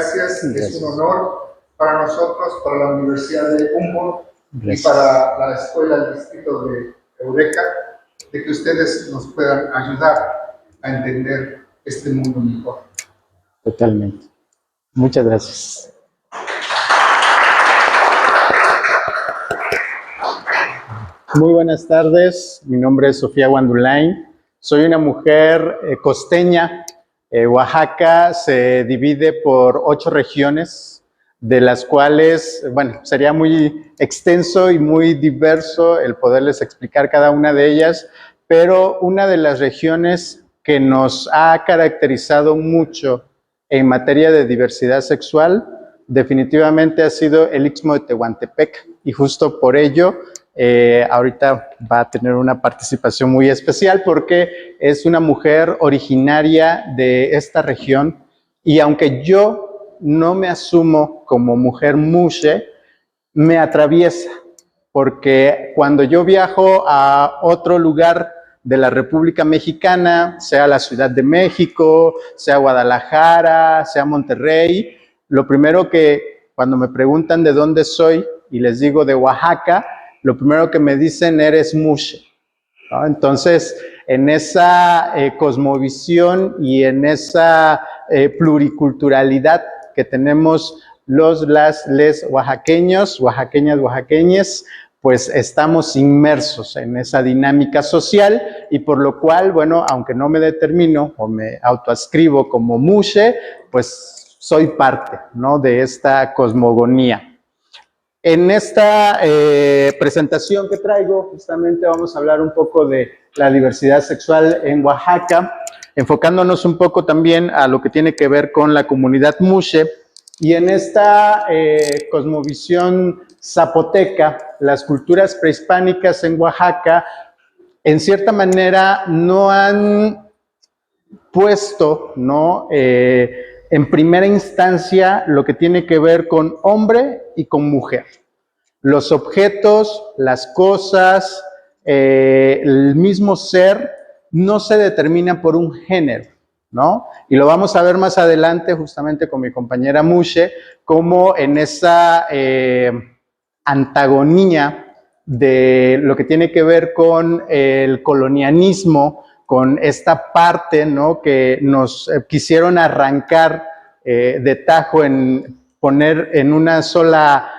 Gracias, es un honor para nosotros, para la Universidad de Humboldt y para la Escuela del Distrito de Eureka, de que ustedes nos puedan ayudar a entender este mundo mejor. Totalmente. Muchas gracias. Muy buenas tardes, mi nombre es Sofía Guandulain, soy una mujer costeña. Oaxaca se divide por 8 regiones, de las cuales, bueno, sería muy extenso y muy diverso el poderles explicar cada una de ellas, pero una de las regiones que nos ha caracterizado mucho en materia de diversidad sexual definitivamente ha sido el Istmo de Tehuantepec, y justo por ello ahorita va a tener una participación muy especial porque es una mujer originaria de esta región, y aunque yo no me asumo como mujer mushe, me atraviesa, porque cuando yo viajo a otro lugar de la República Mexicana, sea la Ciudad de México, sea Guadalajara, sea Monterrey, lo primero que cuando me preguntan de dónde soy y les digo de Oaxaca, lo primero que me dicen eres mushe, ¿no? Entonces, en esa cosmovisión y en esa pluriculturalidad que tenemos les oaxaqueños, oaxaqueñas, oaxaqueñes, pues estamos inmersos en esa dinámica social, y por lo cual, bueno, aunque no me determino o me autoascribo como mushe, pues soy parte, ¿no?, de esta cosmogonía. En esta presentación que traigo, justamente vamos a hablar un poco de la diversidad sexual en Oaxaca, enfocándonos un poco también a lo que tiene que ver con la comunidad mushe. Y en esta cosmovisión zapoteca, las culturas prehispánicas en Oaxaca, en cierta manera, no han puesto, ¿no?, en primera instancia lo que tiene que ver con hombre y con mujer. Los objetos, las cosas, el mismo ser no se determinan por un género, ¿no? Y lo vamos a ver más adelante justamente con mi compañera Mushe, como en esa antagonía de lo que tiene que ver con el colonialismo, con esta parte, ¿no?, que nos quisieron arrancar de tajo, en poner en una sola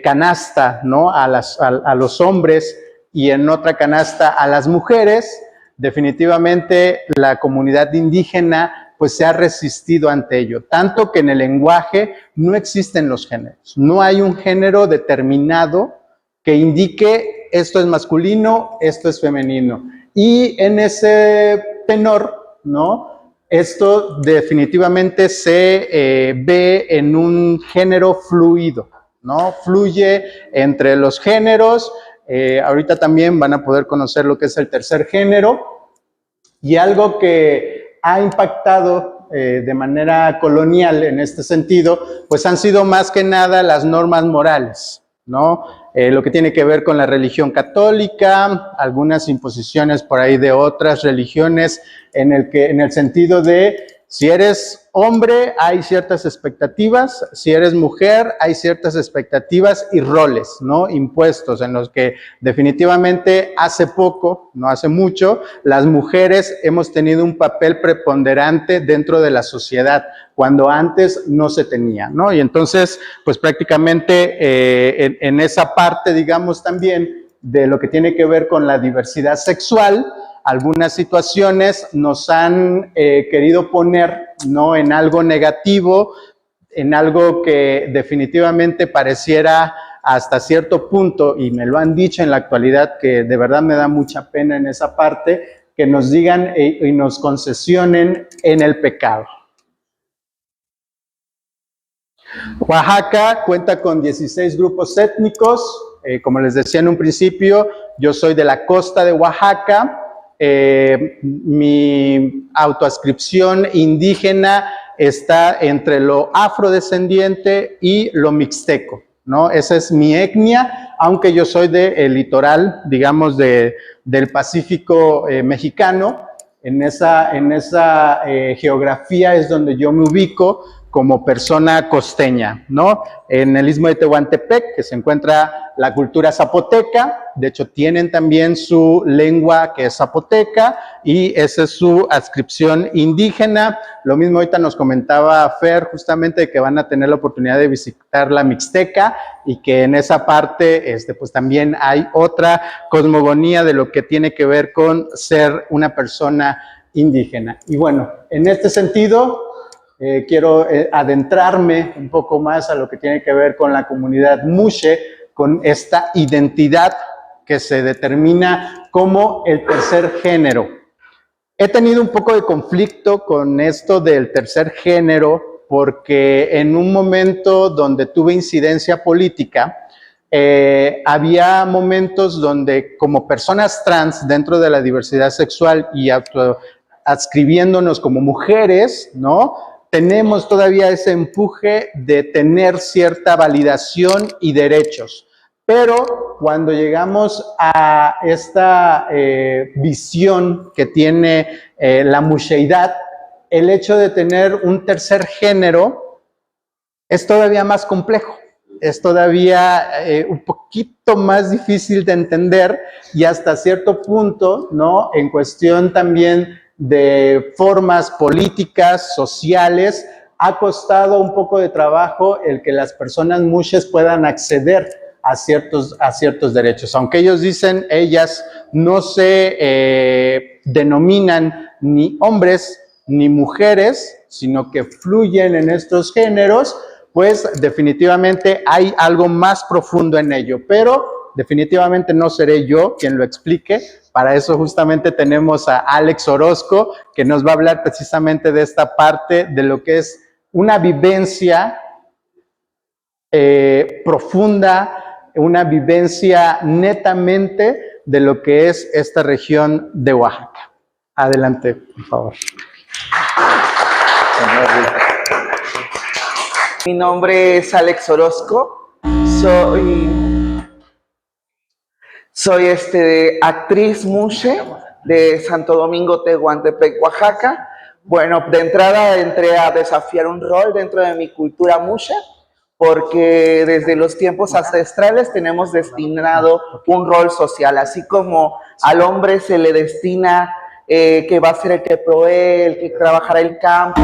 canasta, ¿no?, a los hombres, y en otra canasta a las mujeres. Definitivamente la comunidad indígena pues se ha resistido ante ello, tanto que en el lenguaje no existen los géneros, no hay un género determinado que indique esto es masculino, esto es femenino. Y en ese tenor, ¿no?, esto definitivamente se ve en un género fluido, ¿no? Fluye entre los géneros. Ahorita también van a poder conocer lo que es el tercer género, y algo que ha impactado de manera colonial en este sentido, pues han sido más que nada las normas morales, ¿no? Lo que tiene que ver con la religión católica, algunas imposiciones por ahí de otras religiones, en el sentido de si eres hombre hay ciertas expectativas, si eres mujer hay ciertas expectativas y roles, ¿no?, impuestos, en los que definitivamente hace poco, no hace mucho, las mujeres hemos tenido un papel preponderante dentro de la sociedad, cuando antes no se tenía, ¿no? Y entonces, pues prácticamente en esa parte, digamos, también de lo que tiene que ver con la diversidad sexual, algunas situaciones nos han querido poner, ¿no?, en algo negativo, en algo que definitivamente pareciera hasta cierto punto, y me lo han dicho en la actualidad, que de verdad me da mucha pena en esa parte, que nos digan y nos concesionen en el pecado. Oaxaca cuenta con 16 grupos étnicos. Como les decía en un principio, yo soy de la costa de Oaxaca. Mi autoascripción indígena está entre lo afrodescendiente y lo mixteco, ¿no? Esa es mi etnia, aunque yo soy del litoral, digamos, del Pacífico mexicano. En esa geografía es donde yo me ubico, como persona costeña, ¿no? En el Istmo de Tehuantepec, que se encuentra la cultura zapoteca, de hecho tienen también su lengua que es zapoteca y esa es su adscripción indígena. Lo mismo ahorita nos comentaba Fer justamente que van a tener la oportunidad de visitar la Mixteca y que en esa parte pues también hay otra cosmogonía de lo que tiene que ver con ser una persona indígena. Y bueno, en este sentido, quiero adentrarme un poco más a lo que tiene que ver con la comunidad Muxe, con esta identidad que se determina como el tercer género. He tenido un poco de conflicto con esto del tercer género porque en un momento donde tuve incidencia política, había momentos donde como personas trans dentro de la diversidad sexual y adscribiéndonos como mujeres, ¿no? Tenemos todavía ese empuje de tener cierta validación y derechos. Pero cuando llegamos a esta visión que tiene la muxeidad, el hecho de tener un tercer género es todavía más complejo, es todavía un poquito más difícil de entender y hasta cierto punto, ¿no? En cuestión también de formas políticas, sociales, ha costado un poco de trabajo el que las personas muxes puedan acceder a ciertos derechos. Aunque ellos dicen, ellas no se denominan ni hombres ni mujeres, sino que fluyen en estos géneros, pues definitivamente hay algo más profundo en ello, pero definitivamente no seré yo quien lo explique. Para eso justamente tenemos a Alex Orozco, que nos va a hablar precisamente de esta parte de lo que es una vivencia profunda, una vivencia netamente de lo que es esta región de Oaxaca. Adelante, por favor. Mi nombre es Alex Orozco, soy actriz muxe de Santo Domingo, Tehuantepec, Oaxaca. Bueno, de entrada entré a desafiar un rol dentro de mi cultura muxe, porque desde los tiempos ancestrales tenemos destinado un rol social, así como al hombre se le destina que va a ser el que provee, el que trabajará el campo,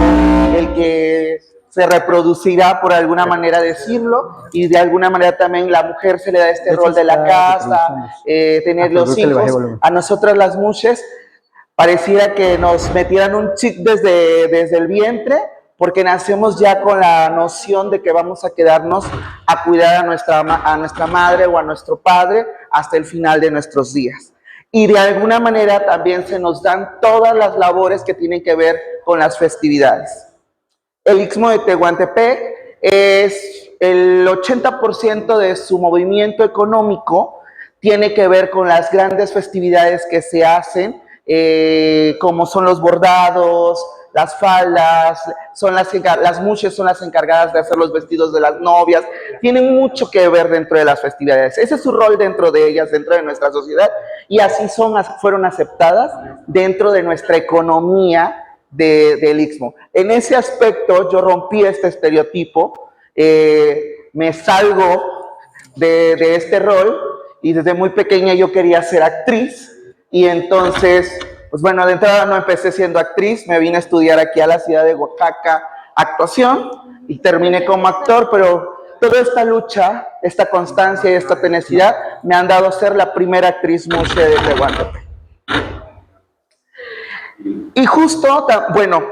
el que se reproducirá, por alguna manera decirlo, y de alguna manera también la mujer se le da este rol de la casa, tener los hijos. A nosotras las muxes pareciera que nos metieran un chip desde el vientre, porque nacemos ya con la noción de que vamos a quedarnos a cuidar a nuestra madre o a nuestro padre hasta el final de nuestros días. Y de alguna manera también se nos dan todas las labores que tienen que ver con las festividades. El Istmo de Tehuantepec es el 80% de su movimiento económico tiene que ver con las grandes festividades que se hacen, como son los bordados, las faldas, las muxes son las encargadas de hacer los vestidos de las novias, tienen mucho que ver dentro de las festividades. Ese es su rol dentro de ellas, dentro de nuestra sociedad, y así fueron aceptadas dentro de nuestra economía del Istmo. En ese aspecto yo rompí este estereotipo, me salgo de este rol, y desde muy pequeña yo quería ser actriz, y entonces, pues bueno, de entrada no empecé siendo actriz, me vine a estudiar aquí a la ciudad de Oaxaca actuación, y terminé como actor, pero toda esta lucha, esta constancia y esta tenacidad me han dado ser la primera actriz muxe de Tehuantepec. Y justo, bueno,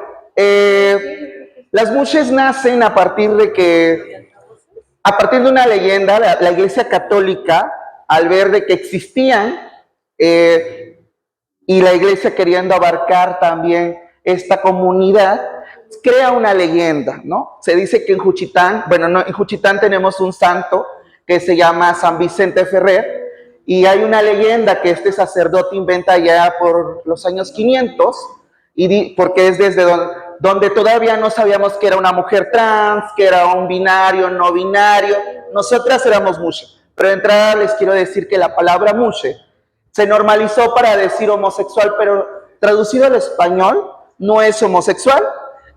las muxes nacen a partir de una leyenda. La Iglesia Católica, al ver de que existían, y la Iglesia queriendo abarcar también esta comunidad, crea una leyenda, ¿no? Se dice que en Juchitán, en Juchitán tenemos un santo que se llama San Vicente Ferrer, y hay una leyenda que este sacerdote inventa ya por los años 500, porque es desde donde todavía no sabíamos que era una mujer trans, que era un binario, no binario. Nosotras éramos muxe, pero de entrada les quiero decir que la palabra muxe se normalizó para decir homosexual, pero traducido al español no es homosexual,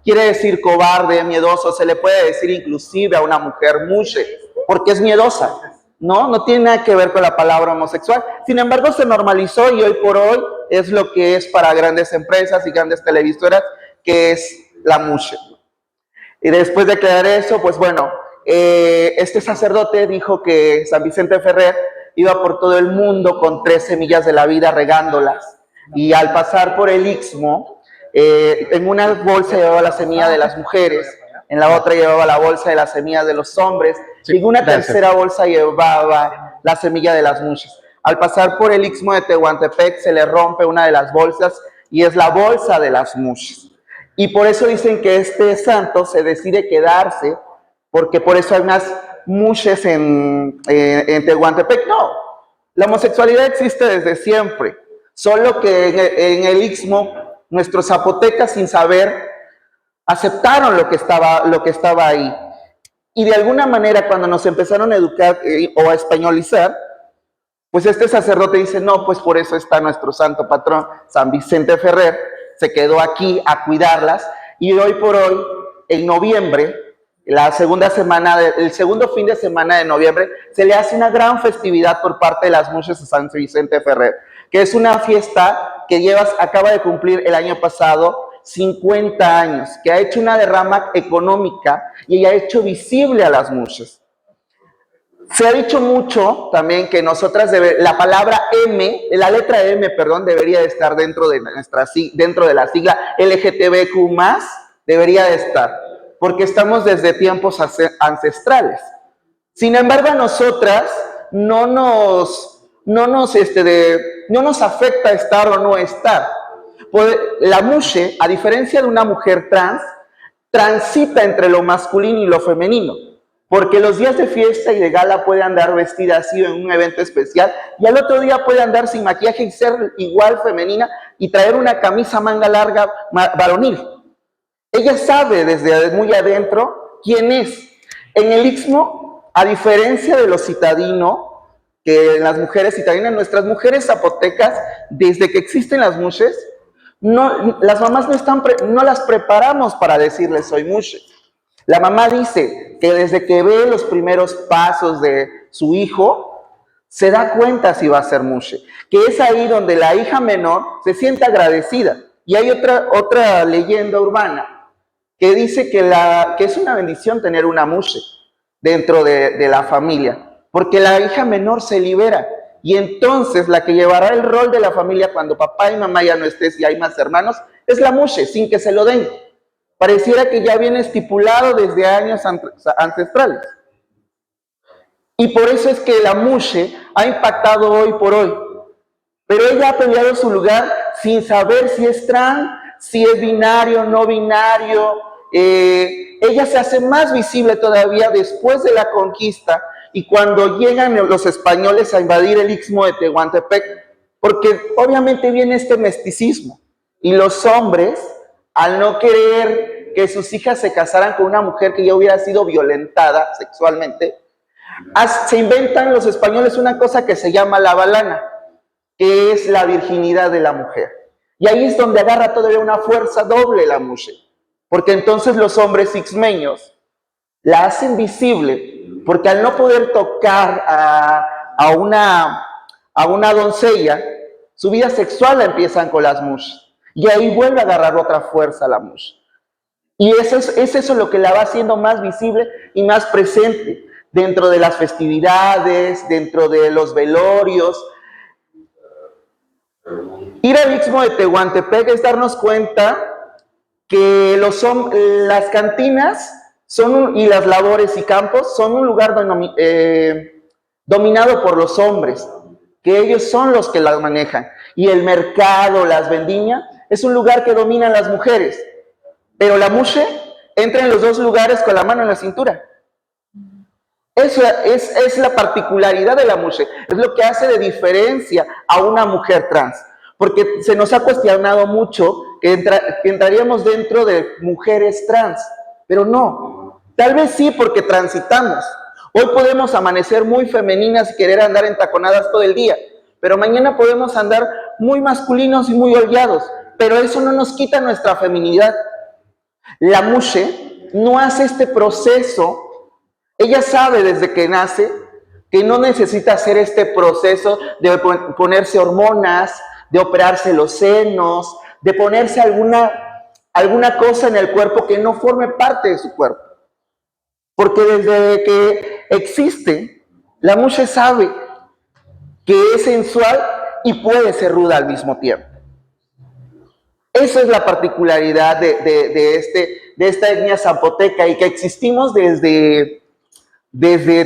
quiere decir cobarde, miedoso, se le puede decir inclusive a una mujer mushe, porque es miedosa, ¿no? No tiene nada que ver con la palabra homosexual. Sin embargo, se normalizó y hoy por hoy es lo que es para grandes empresas y grandes televisoras, que es la mushe. Y después de aclarar eso, pues bueno, este sacerdote dijo que San Vicente Ferrer iba por todo el mundo con 3 semillas de la vida regándolas. Y al pasar por el Istmo, en una bolsa llevaba la semilla de las mujeres, en la otra llevaba la bolsa de las semillas de los hombres, y en una tercera bolsa llevaba la semilla de las mushes. Al pasar por el Istmo de Tehuantepec se le rompe una de las bolsas y es la bolsa de las mushes. Y por eso dicen que este santo se decide quedarse, porque por eso hay más mushes en Tehuantepec. No, la homosexualidad existe desde siempre, solo que en el Istmo nuestros zapotecas sin saber aceptaron lo que estaba ahí. Y de alguna manera cuando nos empezaron a educar o a españolizar, pues este sacerdote dice, no, pues por eso está nuestro santo patrón, San Vicente Ferrer, se quedó aquí a cuidarlas, y hoy por hoy, en noviembre, el segundo fin de semana de noviembre, se le hace una gran festividad por parte de las mushes de San Vicente Ferrer, que es una fiesta que acaba de cumplir el año pasado 50 años, que ha hecho una derrama económica y ha hecho visible a las mushes. Se ha dicho mucho también que nosotras, la palabra M, la letra M, perdón, debería de estar dentro de la sigla LGTBQ+, debería de estar, porque estamos desde tiempos ancestrales. Sin embargo, a nosotras no nos afecta estar o no estar. La mushe, a diferencia de una mujer trans, transita entre lo masculino y lo femenino. Porque los días de fiesta y de gala puede andar vestida así en un evento especial y al otro día puede andar sin maquillaje y ser igual femenina y traer una camisa manga larga varonil. Ella sabe desde muy adentro quién es. En el Istmo, a diferencia de los citadinos, que las mujeres citadinas, nuestras mujeres zapotecas, desde que existen las mushes, las mamás no las preparamos para decirles soy mushe. La mamá dice que desde que ve los primeros pasos de su hijo, se da cuenta si va a ser mushe, que es ahí donde la hija menor se siente agradecida. Y hay otra leyenda urbana que dice que es una bendición tener una mushe dentro de la familia, porque la hija menor se libera, y entonces la que llevará el rol de la familia cuando papá y mamá ya no estés y hay más hermanos, es la mushe, sin que se lo den. Pareciera que ya viene estipulado desde años ancestrales. Y por eso es que la mushe ha impactado hoy por hoy. Pero ella ha peleado su lugar sin saber si es trans, si es binario, no binario. Ella se hace más visible todavía después de la conquista y cuando llegan los españoles a invadir el Istmo de Tehuantepec, porque obviamente viene este mesticismo. Y los hombres, al no querer que sus hijas se casaran con una mujer que ya hubiera sido violentada sexualmente, se inventan los españoles una cosa que se llama la balana, que es la virginidad de la mujer. Y ahí es donde agarra todavía una fuerza doble la mushe, porque entonces los hombres ixmeños la hacen visible, porque al no poder tocar a una doncella, su vida sexual la empiezan con las mushes. Y ahí vuelve a agarrar otra fuerza la mushe. Y es eso lo que la va haciendo más visible y más presente dentro de las festividades, dentro de los velorios. Ir al Istmo de Tehuantepec es darnos cuenta que las cantinas y las labores y campos son un lugar dominado por los hombres, que ellos son los que las manejan. Y el mercado, las vendimias, es un lugar que dominan las mujeres. Pero la mushe entra en los dos lugares con la mano en la cintura. Eso es la particularidad de la mushe, es lo que hace de diferencia a una mujer trans. Porque se nos ha cuestionado mucho que entraríamos dentro de mujeres trans, pero no. Tal vez sí porque transitamos. Hoy podemos amanecer muy femeninas y querer andar entaconadas todo el día, pero mañana podemos andar muy masculinos y muy holgados, pero eso no nos quita nuestra feminidad. La mushe no hace este proceso. Ella sabe desde que nace que no necesita hacer este proceso de ponerse hormonas, de operarse los senos, de ponerse alguna cosa en el cuerpo que no forme parte de su cuerpo. Porque desde que existe, la mushe sabe que es sensual y puede ser ruda al mismo tiempo. Esa es la particularidad de esta etnia zapoteca y que existimos desde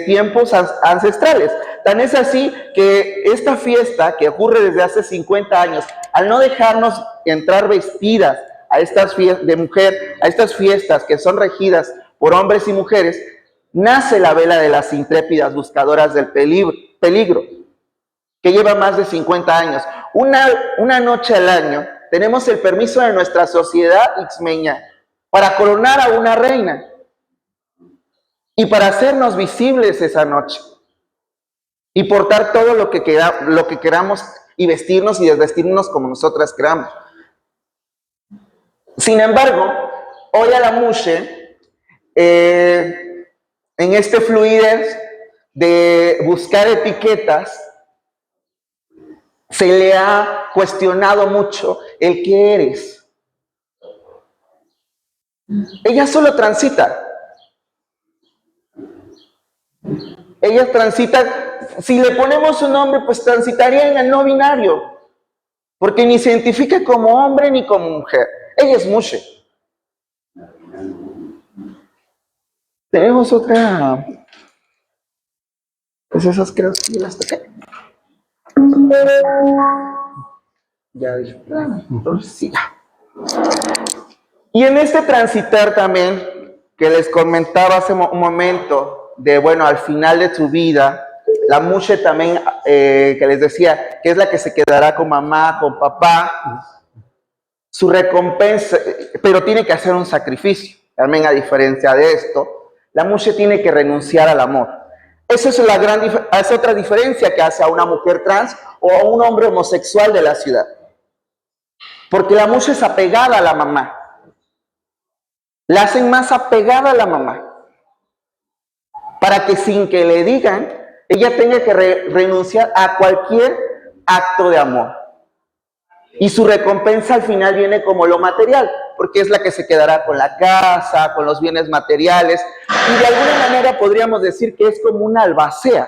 tiempos ancestrales. Tan es así que esta fiesta que ocurre desde hace 50 años, al no dejarnos entrar vestidas a estas fiestas que son regidas por hombres y mujeres, nace la vela de las intrépidas buscadoras del peligro, que lleva más de 50 años. Una noche al año tenemos el permiso de nuestra sociedad ixmeña para coronar a una reina y para hacernos visibles esa noche y portar todo lo que queramos y vestirnos y desvestirnos como nosotras queramos. Sin embargo, hoy a la mushe, en este fluidez de buscar etiquetas, se le ha cuestionado mucho el qué eres. Ella solo transita. Ella transita, si le ponemos un nombre, pues transitaría en el no binario, porque ni se identifica como hombre ni como mujer. Ella es mushe. Tenemos otra, pues esas creo que ya las toqué. Ya dije, entonces sí. Y en este transitar también, que les comentaba hace un momento, de bueno, al final de su vida, la mushe también, que les decía, que es la que se quedará con mamá, con papá, su recompensa, pero tiene que hacer un sacrificio. También a diferencia de esto, la mushe tiene que renunciar al amor. Esa es otra diferencia que hace a una mujer trans o a un hombre homosexual de la ciudad. Porque la mushe es apegada a la mamá. La hacen más apegada a la mamá. Para que sin que le digan, ella tenga que renunciar a cualquier acto de amor. Y su recompensa al final viene como lo material, porque es la que se quedará con la casa, con los bienes materiales, y de alguna manera podríamos decir que es como una albacea,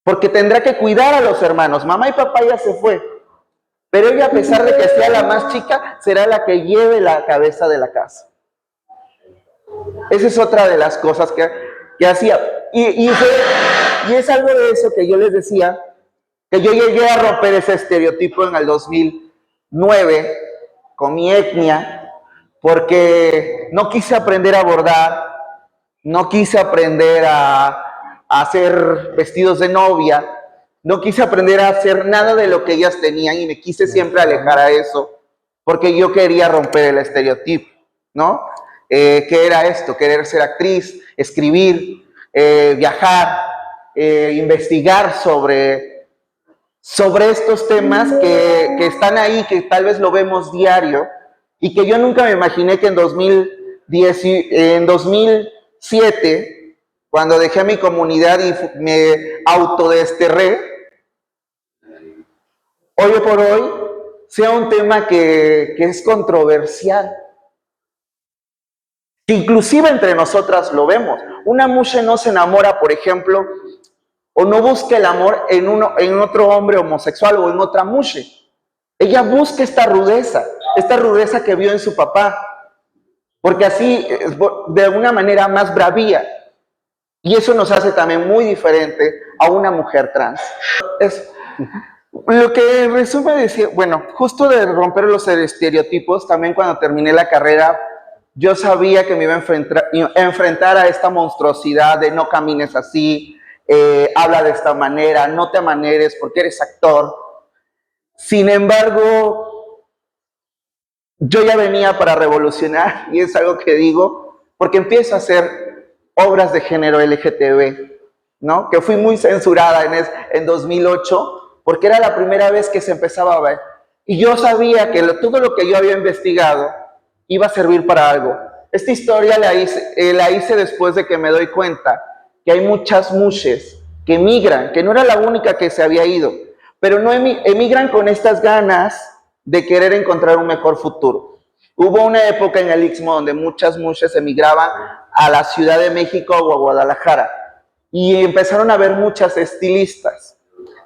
porque tendrá que cuidar a los hermanos. Mamá y papá ya se fue, pero ella, a pesar de que sea la más chica, será la que lleve la cabeza de la casa. Esa es otra de las cosas que hacía. Y es algo de eso que yo les decía, que yo llegué a romper ese estereotipo en el 2009 con mi etnia, porque no quise aprender a bordar, no quise aprender a hacer vestidos de novia, no quise aprender a hacer nada de lo que ellas tenían y me quise siempre alejar a eso, porque yo quería romper el estereotipo, ¿no? ¿Qué era esto? Querer ser actriz, escribir, viajar, investigar sobre estos temas que están ahí, que tal vez lo vemos diario, y que yo nunca me imaginé que en 2007, cuando dejé mi comunidad y me autodesterré, hoy por hoy sea un tema que es controversial. Que inclusive entre nosotras lo vemos. Una mushe no se enamora, por ejemplo, o no busca el amor en otro hombre homosexual o en otra mushe. Ella busca esta rudeza que vio en su papá, porque así, de alguna manera, más bravía. Y eso nos hace también muy diferente a una mujer trans. Lo que en resumen decir, bueno, justo de romper los estereotipos, también cuando terminé la carrera, yo sabía que me iba a enfrentar a esta monstruosidad de no camines así, habla de esta manera, no te amaneres porque eres actor. Sin embargo, yo ya venía para revolucionar, y es algo que digo, porque empiezo a hacer obras de género LGTB, ¿no? Que fui muy censurada en 2008, porque era la primera vez que se empezaba a ver. Y yo sabía que todo lo que yo había investigado iba a servir para algo. Esta historia la hice después de que me doy cuenta que hay muchas mushes que emigran, que no era la única que se había ido, pero no emigran con estas ganas de querer encontrar un mejor futuro. Hubo una época en el Istmo donde muchas mushes emigraban a la Ciudad de México o a Guadalajara y empezaron a haber muchas estilistas.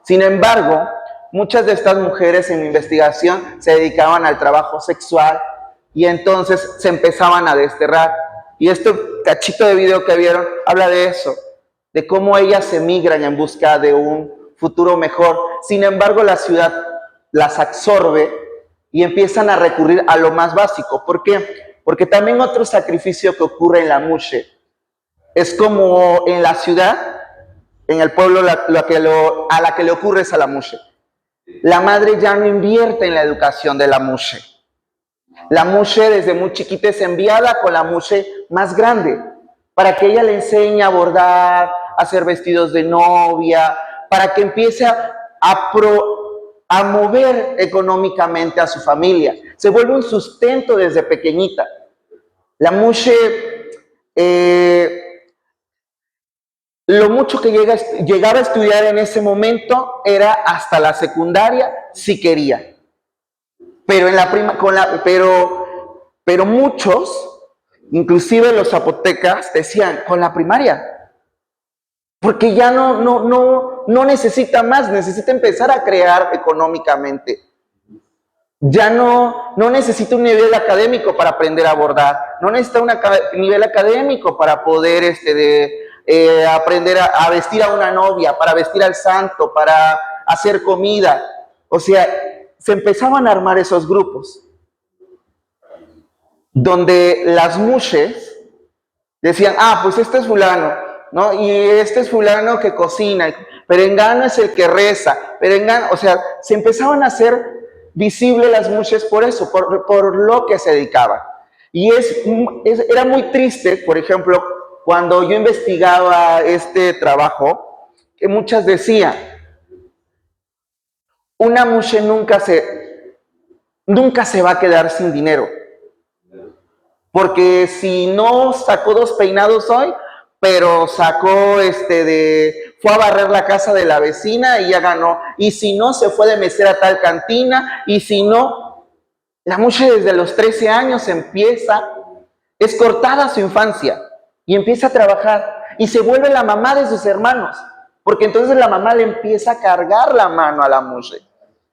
Sin embargo, muchas de estas mujeres en mi investigación se dedicaban al trabajo sexual y entonces se empezaban a desterrar. Y este cachito de video que vieron habla de eso, de cómo ellas emigran en busca de un futuro mejor. Sin embargo, la ciudad las absorbe y empiezan a recurrir a lo más básico. ¿Por qué? Porque también otro sacrificio que ocurre en la mushe es como en la ciudad, en el pueblo, a la que le ocurre es a la mushe. La madre ya no invierte en la educación de la mushe. La mushe desde muy chiquita es enviada con la mushe más grande para que ella le enseñe a bordar, a hacer vestidos de novia, para que empiece a mover económicamente a su familia. Se vuelve un sustento desde pequeñita. La mushe, lo mucho que llegaba a estudiar en ese momento era hasta la secundaria, si quería. Pero pero muchos, inclusive los zapotecas, decían, con la primaria, porque ya no necesita más, necesita empezar a crear económicamente. Ya no necesita un nivel académico para aprender a bordar, no necesita un nivel académico para poder aprender a vestir a una novia, para vestir al santo, para hacer comida. O sea, se empezaban a armar esos grupos donde las mushes decían, pues este es fulano, ¿no? Y este es fulano que cocina, perengano es el que reza, perengano, o sea, se empezaban a hacer visibles las mushes por eso, por lo que se dedicaban. Y era muy triste, por ejemplo, cuando yo investigaba este trabajo, que muchas decían, una mushe nunca se va a quedar sin dinero. Porque si no sacó 2 peinados hoy, pero sacó fue a barrer la casa de la vecina y ya ganó. Y si no, se fue de mesera a tal cantina. Y si no, la mushe desde los 13 años es cortada su infancia y empieza a trabajar. Y se vuelve la mamá de sus hermanos. Porque entonces la mamá le empieza a cargar la mano a la mushe.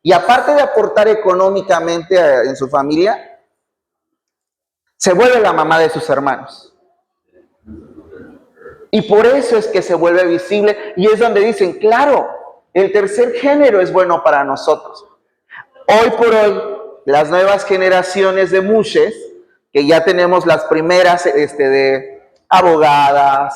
Y aparte de aportar económicamente en su familia, se vuelve la mamá de sus hermanos. Y por eso es que se vuelve visible y es donde dicen, claro, el tercer género es bueno para nosotros. Hoy por hoy, las nuevas generaciones de mushes, que ya tenemos las primeras de abogadas,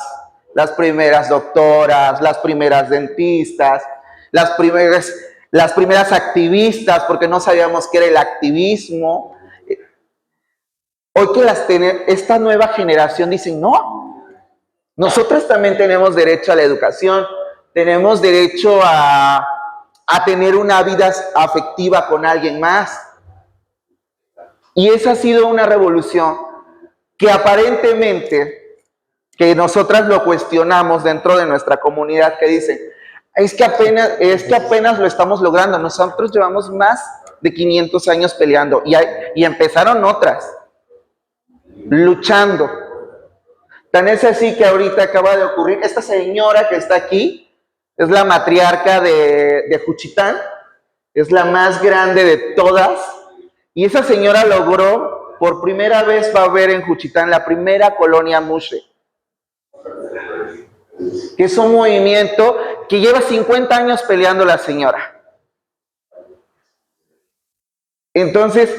las primeras doctoras, las primeras dentistas, las primeras activistas, porque no sabíamos qué era el activismo. Hoy que esta nueva generación dicen, no, nosotros también tenemos derecho a la educación, tenemos derecho a tener una vida afectiva con alguien más. Y esa ha sido una revolución que aparentemente, que nosotras lo cuestionamos dentro de nuestra comunidad, que dicen, es que apenas lo estamos logrando, nosotros llevamos más de 500 años peleando y empezaron otras. Luchando. Tan es así que ahorita acaba de ocurrir, esta señora que está aquí es la matriarca de Juchitán, es la más grande de todas, y esa señora logró, por primera vez va a haber en Juchitán la primera colonia mushe, que es un movimiento que lleva 50 años peleando la señora. Entonces,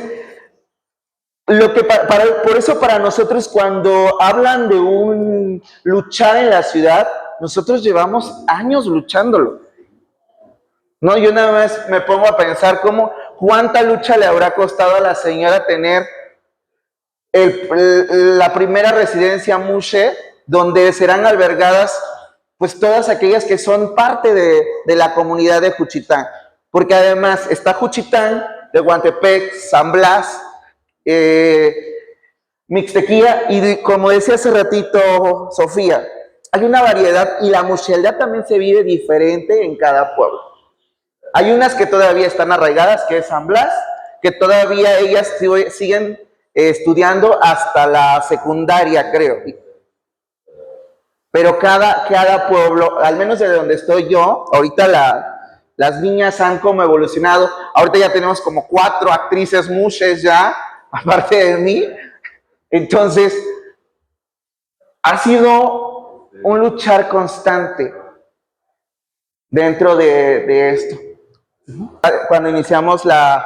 por eso para nosotros cuando hablan de un luchar en la ciudad, nosotros llevamos años luchándolo. No, yo nada más me pongo a pensar cuánta lucha le habrá costado a la señora tener la primera residencia mushe, donde serán albergadas pues todas aquellas que son parte de la comunidad de Juchitán. Porque además está Juchitán, Tehuantepec, San Blas, mixtequía, y como decía hace ratito Sofía, hay una variedad y la musheldad también se vive diferente en cada pueblo. Hay unas que todavía están arraigadas, que es San Blas, que todavía ellas siguen estudiando hasta la secundaria, creo. Pero cada pueblo, al menos de donde estoy yo, ahorita las niñas han como evolucionado. Ahorita ya tenemos como 4 actrices mushes ya, aparte de mí. Entonces, ha sido un luchar constante dentro de esto. Cuando iniciamos la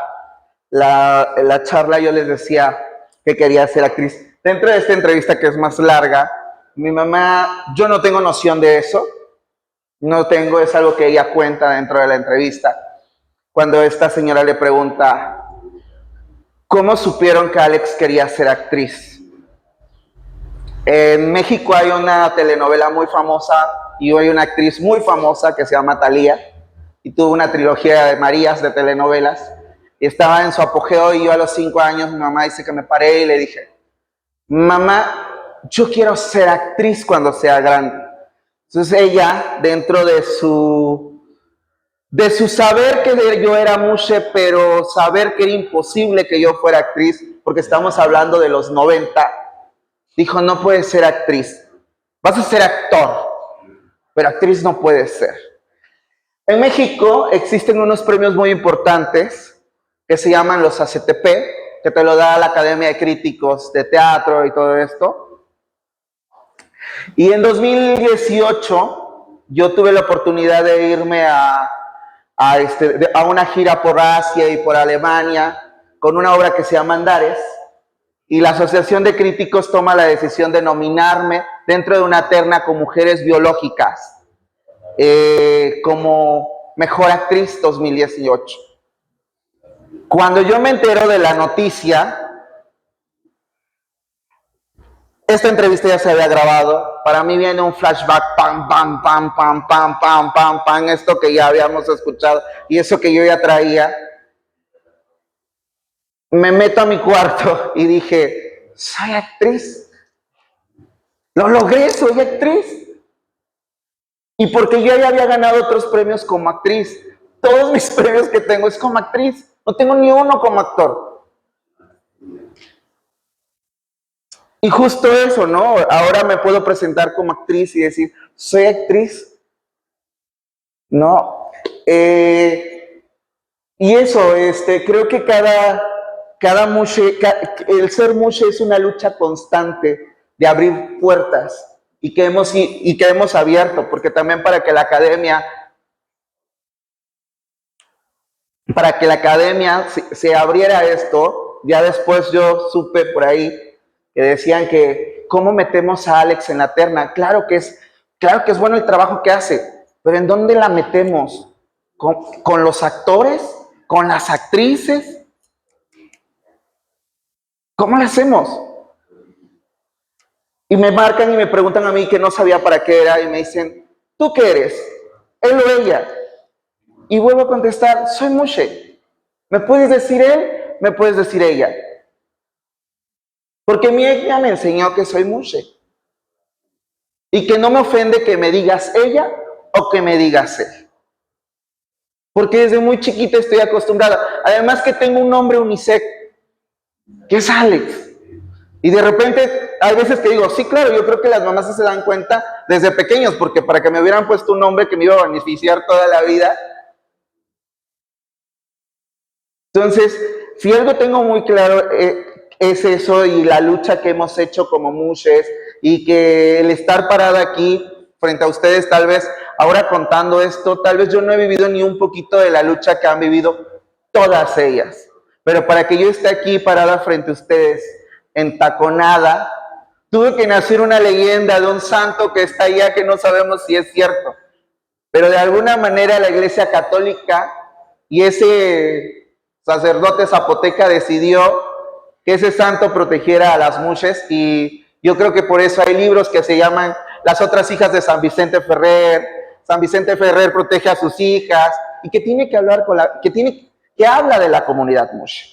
charla, yo les decía que quería ser actriz. Dentro de esta entrevista, que es más larga, mi mamá, yo no tengo noción de eso. No tengo, es algo que ella cuenta dentro de la entrevista. Cuando esta señora le pregunta, ¿cómo supieron que Alex quería ser actriz? En México hay una telenovela muy famosa y hoy una actriz muy famosa que se llama Thalía y tuvo una trilogía de Marías de telenovelas y estaba en su apogeo y yo a los 5 años mi mamá dice que me paré y le dije, mamá, yo quiero ser actriz cuando sea grande. Entonces ella, dentro de su saber que yo era mushe, pero saber que era imposible que yo fuera actriz, porque estamos hablando de los 90, dijo, no puedes ser actriz, vas a ser actor, pero actriz no puedes ser. En México existen unos premios muy importantes que se llaman los ACTP, que te lo da la Academia de Críticos de Teatro y todo esto. Y en 2018 yo tuve la oportunidad de irme a una gira por Asia y por Alemania con una obra que se llama Andares. Y la Asociación de Críticos toma la decisión de nominarme dentro de una terna con mujeres biológicas como Mejor Actriz 2018. Cuando yo me entero de la noticia, esta entrevista ya se había grabado, para mí viene un flashback, pam, pam, pam, pam, pam, pam, pam, pam, esto que ya habíamos escuchado y eso que yo ya traía. Me meto a mi cuarto y dije, soy actriz. Lo logré, soy actriz. Y porque yo ya había ganado otros premios como actriz. Todos mis premios que tengo es como actriz. No tengo ni uno como actor. Y justo eso, ¿no? Ahora me puedo presentar como actriz y decir, soy actriz. No. Y eso, creo que cada mushe, el ser mushe es una lucha constante de abrir puertas y que hemos abierto, porque también para que la academia se abriera esto, ya después yo supe por ahí que decían que ¿cómo metemos a Alex en la terna? Claro que es bueno el trabajo que hace, pero ¿en dónde la metemos? ¿Con los actores? ¿Con las actrices? ¿Cómo lo hacemos? Y me marcan y me preguntan a mí que no sabía para qué era y me dicen, ¿tú qué eres? ¿Él o ella? Y vuelvo a contestar, soy mushe. ¿Me puedes decir él? ¿Me puedes decir ella? Porque ella me enseñó que soy mushe. Y que no me ofende que me digas ella o que me digas él. Porque desde muy chiquita estoy acostumbrada. Además que tengo un nombre unisex, que es Alex. Y de repente hay veces que digo, sí, claro, yo creo que las mamás se dan cuenta desde pequeños, porque para que me hubieran puesto un nombre que me iba a beneficiar toda la vida. Entonces, si algo tengo muy claro es eso y la lucha que hemos hecho como mushes y que el estar parada aquí frente a ustedes, tal vez ahora contando esto, tal vez yo no he vivido ni un poquito de la lucha que han vivido todas ellas. Pero para que yo esté aquí parada frente a ustedes, entaconada, tuve que nacer una leyenda de un santo que está allá que no sabemos si es cierto. Pero de alguna manera la Iglesia Católica y ese sacerdote zapoteca decidió que ese santo protegiera a las mushes y yo creo que por eso hay libros que se llaman Las otras hijas de San Vicente Ferrer. San Vicente Ferrer protege a sus hijas y que tiene que hablar que habla de la comunidad mushe.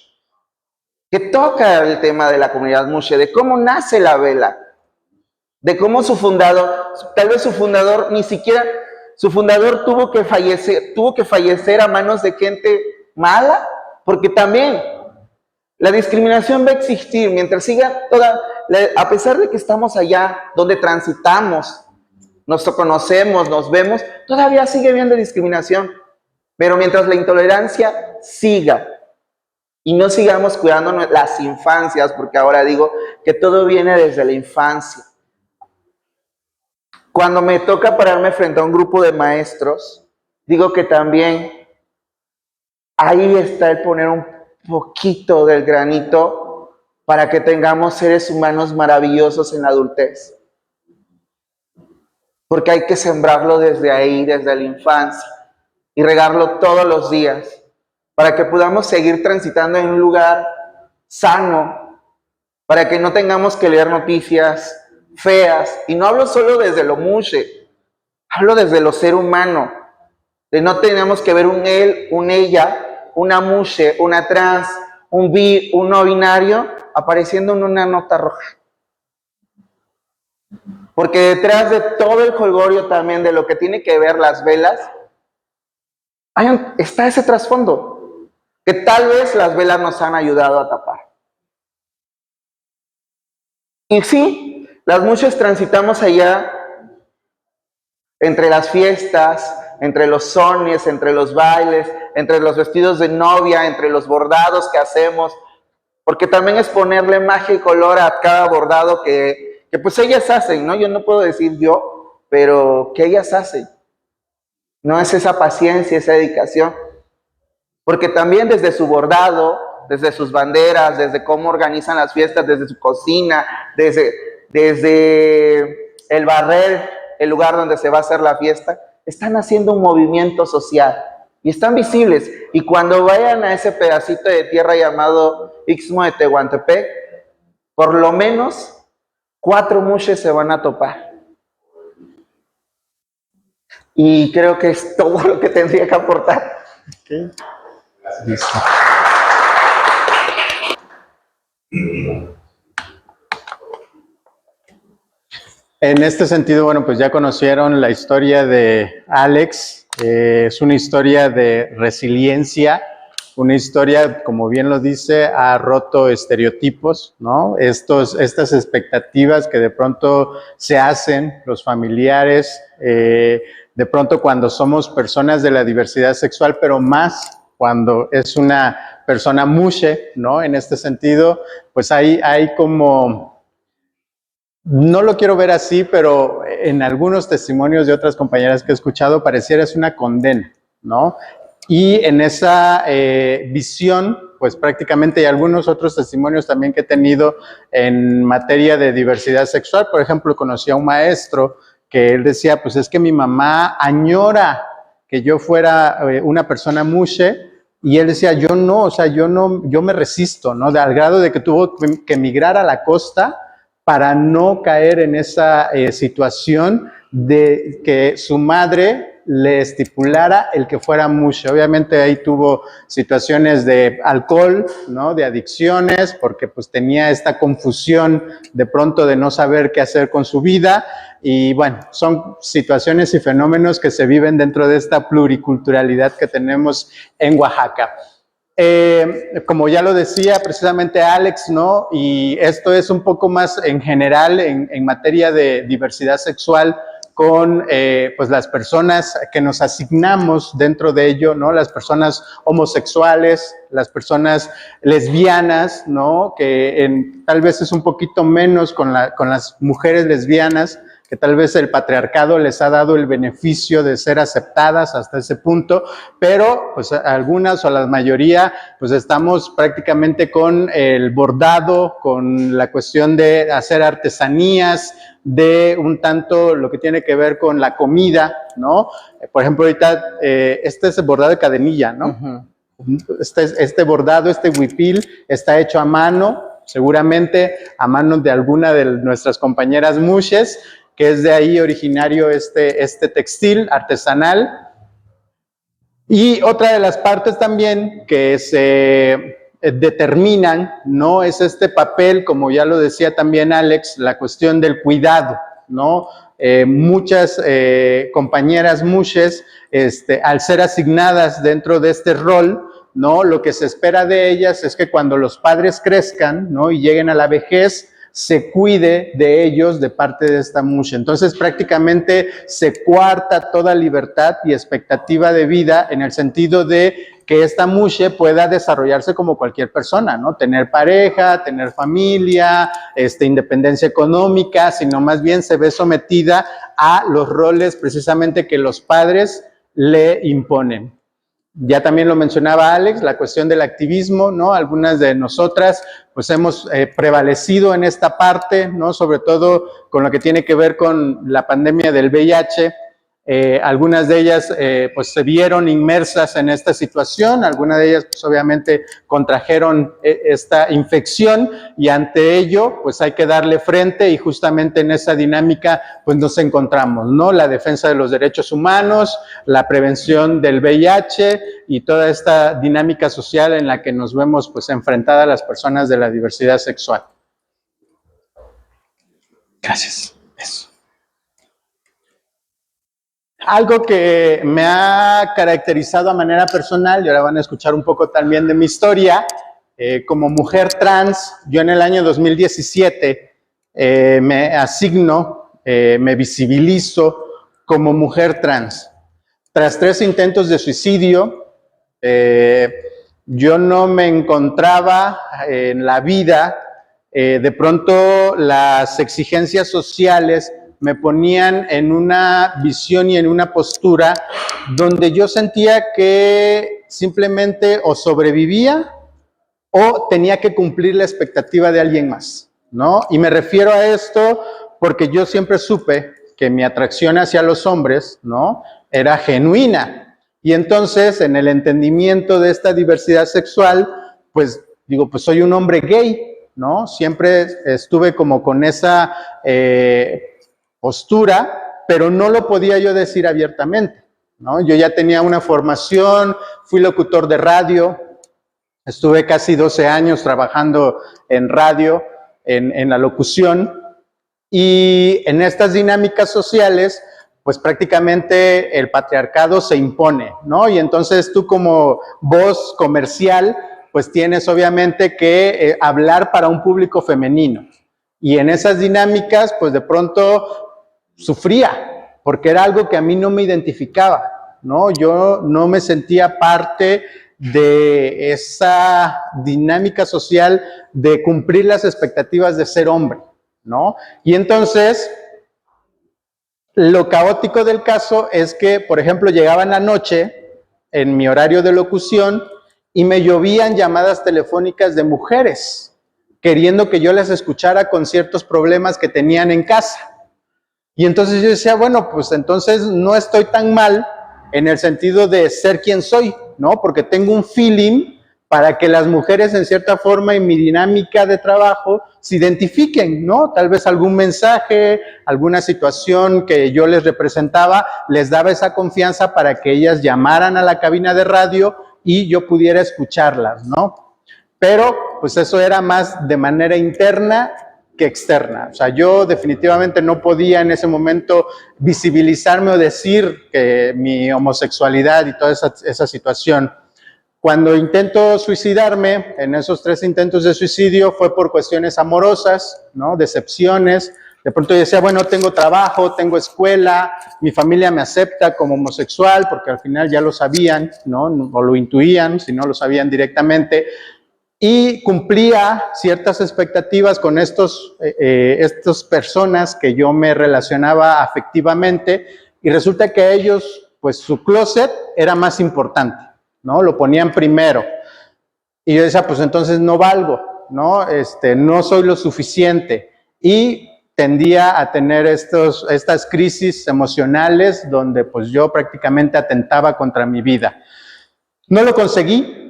que toca el tema de la comunidad Mushe, de cómo nace la vela, de cómo su fundador, tal vez su fundador ni siquiera, su fundador tuvo que fallecer a manos de gente mala, porque también la discriminación va a existir mientras siga a pesar de que estamos allá donde transitamos, nos conocemos, nos vemos, todavía sigue habiendo discriminación, pero mientras la intolerancia siga, y no sigamos cuidando las infancias, porque ahora digo que todo viene desde la infancia. Cuando me toca pararme frente a un grupo de maestros, digo que también ahí está el poner un poquito del granito para que tengamos seres humanos maravillosos en la adultez. Porque hay que sembrarlo desde ahí, desde la infancia, y regarlo todos los días, para que podamos seguir transitando en un lugar sano, para que no tengamos que leer noticias feas. Y no hablo solo desde lo mushe, hablo desde lo ser humano, de no tenemos que ver un él, un ella, una mushe, una trans, un bi, un no binario, apareciendo en una nota roja. Porque detrás de todo el jolgorio también de lo que tiene que ver las velas, está ese trasfondo, que tal vez las velas nos han ayudado a tapar. Y sí, las mushes transitamos allá entre las fiestas, entre los sones, entre los bailes, entre los vestidos de novia, entre los bordados que hacemos, porque también es ponerle magia y color a cada bordado que pues ellas hacen, ¿no? Yo no puedo decir yo, pero que ellas hacen. No es esa paciencia, esa dedicación. Porque también desde su bordado, desde sus banderas, desde cómo organizan las fiestas, desde su cocina, desde el barrer, el lugar donde se va a hacer la fiesta, están haciendo un movimiento social y están visibles. Y cuando vayan a ese pedacito de tierra llamado Istmo de Tehuantepec, por lo menos 4 mushes se van a topar. Y creo que es todo lo que tendría que aportar. Okay. Listo. En este sentido, bueno, pues ya conocieron la historia de Alex. Es una historia de resiliencia, una historia, como bien lo dice, ha roto estereotipos, ¿no? Estas expectativas que de pronto se hacen los familiares, de pronto cuando somos personas de la diversidad sexual, pero más cuando es una persona mushe, ¿no? En este sentido, pues hay como, no lo quiero ver así, pero en algunos testimonios de otras compañeras que he escuchado, pareciera es una condena, ¿no? Y en esa visión, pues prácticamente hay algunos otros testimonios también que he tenido en materia de diversidad sexual. Por ejemplo, conocí a un maestro que él decía, pues es que mi mamá añora que yo fuera una persona mushe, y él decía, yo no, o sea, yo me resisto, ¿no? Al grado de que tuvo que emigrar a la costa para no caer en esa situación de que su madre le estipulara el que fuera mushe. Obviamente ahí tuvo situaciones de alcohol, ¿no? De adicciones, porque pues tenía esta confusión de pronto de no saber qué hacer con su vida. Y bueno, son situaciones y fenómenos que se viven dentro de esta pluriculturalidad que tenemos en Oaxaca. Como ya lo decía precisamente Alex, ¿no? Y esto es un poco más en general en materia de diversidad sexual con pues las personas que nos asignamos dentro de ello, ¿no? Las personas homosexuales, las personas lesbianas, ¿no? Que tal vez es un poquito menos con las mujeres lesbianas, que tal vez el patriarcado les ha dado el beneficio de ser aceptadas hasta ese punto, pero pues algunas o la mayoría pues estamos prácticamente con el bordado, con la cuestión de hacer artesanías, de un tanto lo que tiene que ver con la comida, ¿no? Por ejemplo, ahorita este es el bordado de cadenilla, ¿no? Este bordado, este huipil está hecho a mano, seguramente a mano de alguna de nuestras compañeras mushes, que es de ahí originario este textil artesanal. Y otra de las partes también que se determinan, ¿no? Es este papel, como ya lo decía también Alex, la cuestión del cuidado, ¿no? Muchas compañeras mushes, al ser asignadas dentro de este rol, ¿no? Lo que se espera de ellas es que cuando los padres crezcan, ¿no? Y lleguen a la vejez, se cuide de ellos de parte de esta mushe. Entonces prácticamente se coarta toda libertad y expectativa de vida en el sentido de que esta mushe pueda desarrollarse como cualquier persona, ¿no? Tener pareja, tener familia, independencia económica, sino más bien se ve sometida a los roles precisamente que los padres le imponen. Ya también lo mencionaba Alex, la cuestión del activismo, ¿no? Algunas de nosotras pues hemos prevalecido en esta parte, ¿no? Sobre todo con lo que tiene que ver con la pandemia del VIH. Algunas de ellas pues se vieron inmersas en esta situación, algunas de ellas pues obviamente contrajeron esta infección y ante ello pues hay que darle frente y justamente en esa dinámica pues nos encontramos, ¿no? La defensa de los derechos humanos, la prevención del VIH y toda esta dinámica social en la que nos vemos pues enfrentadas las personas de la diversidad sexual. Gracias. Eso. Algo que me ha caracterizado a manera personal, y ahora van a escuchar un poco también de mi historia, como mujer trans, yo en el año 2017 me asigno, me visibilizo como mujer trans. Tras 3 intentos de suicidio, yo no me encontraba en la vida, de pronto las exigencias sociales me ponían en una visión y en una postura donde yo sentía que simplemente o sobrevivía o tenía que cumplir la expectativa de alguien más, ¿no? Y me refiero a esto porque yo siempre supe que mi atracción hacia los hombres, ¿no? Era genuina. Y entonces, en el entendimiento de esta diversidad sexual, pues digo, pues soy un hombre gay, ¿no? Siempre estuve como con esa postura, pero no lo podía yo decir abiertamente, ¿no? Yo ya tenía una formación, fui locutor de radio, estuve casi 12 años trabajando en radio, en la locución, y en estas dinámicas sociales, pues prácticamente el patriarcado se impone, ¿no? Y entonces tú como voz comercial, pues tienes obviamente que hablar para un público femenino. Y en esas dinámicas, pues de pronto sufría, porque era algo que a mí no me identificaba, ¿no? Yo no me sentía parte de esa dinámica social de cumplir las expectativas de ser hombre, ¿no? Y entonces, lo caótico del caso es que, por ejemplo, llegaba en la noche, en mi horario de locución, y me llovían llamadas telefónicas de mujeres, queriendo que yo les escuchara con ciertos problemas que tenían en casa. Y entonces yo decía, bueno, pues entonces no estoy tan mal en el sentido de ser quien soy, ¿no? Porque tengo un feeling para que las mujeres en cierta forma en mi dinámica de trabajo se identifiquen, ¿no? Tal vez algún mensaje, alguna situación que yo les representaba, les daba esa confianza para que ellas llamaran a la cabina de radio y yo pudiera escucharlas, ¿no? Pero pues eso era más de manera interna que externa. O sea, yo definitivamente no podía en ese momento visibilizarme o decir que mi homosexualidad y toda esa situación. Cuando intento suicidarme, en esos 3 intentos de suicidio, fue por cuestiones amorosas, ¿no? Decepciones. De pronto yo decía, bueno, tengo trabajo, tengo escuela, mi familia me acepta como homosexual, porque al final ya lo sabían, ¿no? O lo intuían, si no lo sabían directamente. Y cumplía ciertas expectativas con estas personas que yo me relacionaba afectivamente y resulta que a ellos, pues su closet era más importante, ¿no? Lo ponían primero. Y yo decía, pues entonces no valgo, ¿no? No soy lo suficiente. Y tendía a tener estas crisis emocionales donde pues yo prácticamente atentaba contra mi vida. No lo conseguí.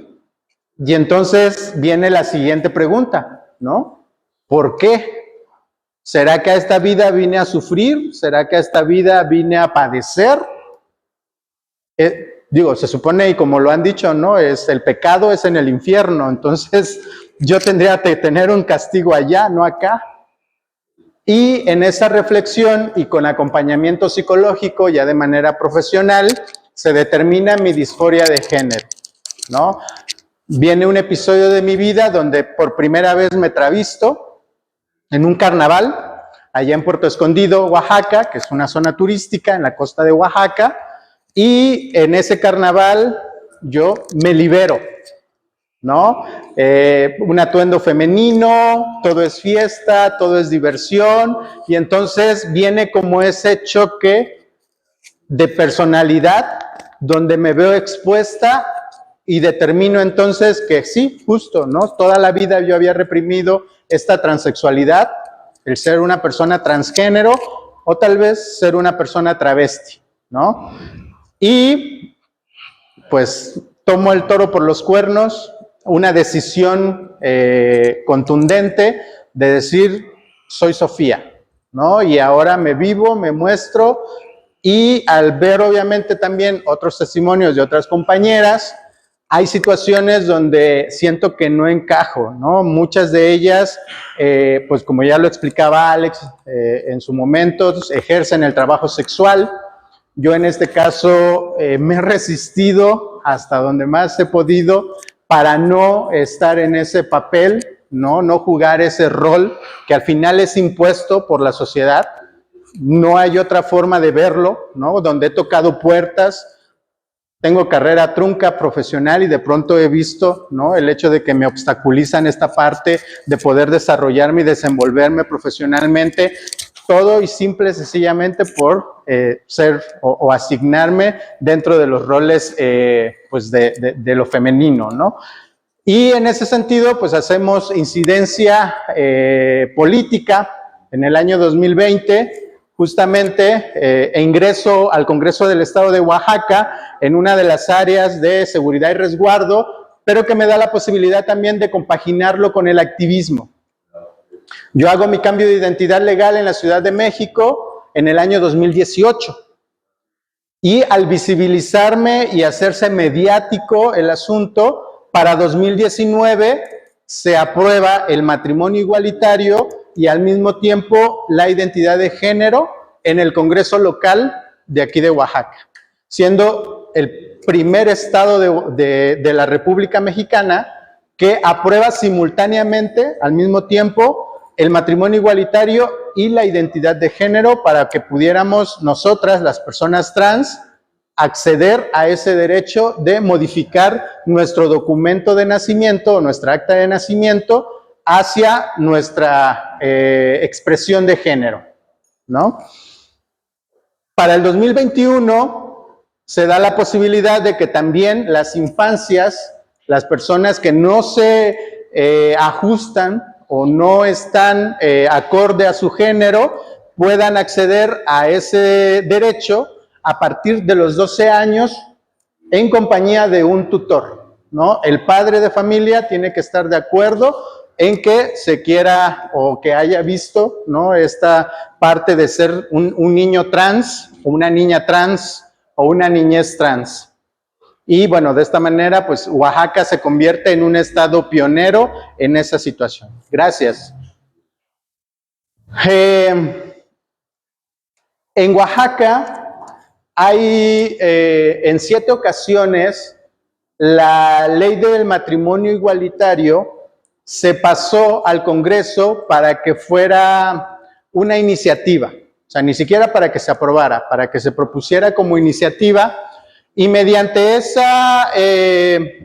Y entonces viene la siguiente pregunta, ¿no? ¿Por qué? ¿Será que a esta vida vine a sufrir? ¿Será que a esta vida vine a padecer? digo, se supone, y como lo han dicho, ¿no? El pecado es en el infierno, entonces yo tendría que tener un castigo allá, no acá. Y en esa reflexión y con acompañamiento psicológico, ya de manera profesional, se determina mi disforia de género, ¿no? Viene un episodio de mi vida donde por primera vez me travisto en un carnaval, allá en Puerto Escondido, Oaxaca, que es una zona turística en la costa de Oaxaca, y en ese carnaval yo me libero, ¿no? Un atuendo femenino, todo es fiesta, todo es diversión, y entonces viene como ese choque de personalidad donde me veo expuesta y determino entonces que sí, justo, ¿no? Toda la vida yo había reprimido esta transexualidad, el ser una persona transgénero o tal vez ser una persona travesti, ¿no? Y pues tomo el toro por los cuernos, una decisión contundente de decir, soy Sofía, ¿no? Y ahora me vivo, me muestro, y al ver obviamente también otros testimonios de otras compañeras, hay situaciones donde siento que no encajo, ¿no? Muchas de ellas, pues como ya lo explicaba Alex en su momento, ejercen el trabajo sexual. Yo en este caso me he resistido hasta donde más he podido para no estar en ese papel, no jugar ese rol que al final es impuesto por la sociedad. No hay otra forma de verlo, ¿no? Donde he tocado puertas, tengo carrera trunca profesional y de pronto he visto, ¿no? El hecho de que me obstaculizan esta parte de poder desarrollarme y desenvolverme profesionalmente, todo y simple y sencillamente por ser o asignarme dentro de los roles pues de lo femenino, ¿no? Y en ese sentido, pues hacemos incidencia política en el año 2020, justamente e ingreso al Congreso del Estado de Oaxaca en una de las áreas de seguridad y resguardo, pero que me da la posibilidad también de compaginarlo con el activismo. Yo hago mi cambio de identidad legal en la Ciudad de México en el año 2018. Y al visibilizarme y hacerse mediático el asunto, para 2019 se aprueba el matrimonio igualitario y al mismo tiempo la identidad de género en el Congreso local de aquí de Oaxaca, siendo el primer estado de la República Mexicana que aprueba simultáneamente, al mismo tiempo, el matrimonio igualitario y la identidad de género para que pudiéramos nosotras, las personas trans, acceder a ese derecho de modificar nuestro documento de nacimiento, nuestra acta de nacimiento, hacia nuestra expresión de género, ¿no? Para el 2021 se da la posibilidad de que también las infancias, las personas que no se ajustan o no están acorde a su género, puedan acceder a ese derecho a partir de los 12 años en compañía de un tutor, ¿no? El padre de familia tiene que estar de acuerdo en que se quiera o que haya visto, ¿no? Esta parte de ser un niño trans, o una niña trans, o una niñez trans. Y bueno, de esta manera, pues Oaxaca se convierte en un estado pionero en esa situación. Gracias. En Oaxaca hay en 7 ocasiones la ley del matrimonio igualitario se pasó al Congreso para que fuera una iniciativa, o sea, ni siquiera para que se aprobara, para que se propusiera como iniciativa, y mediante esa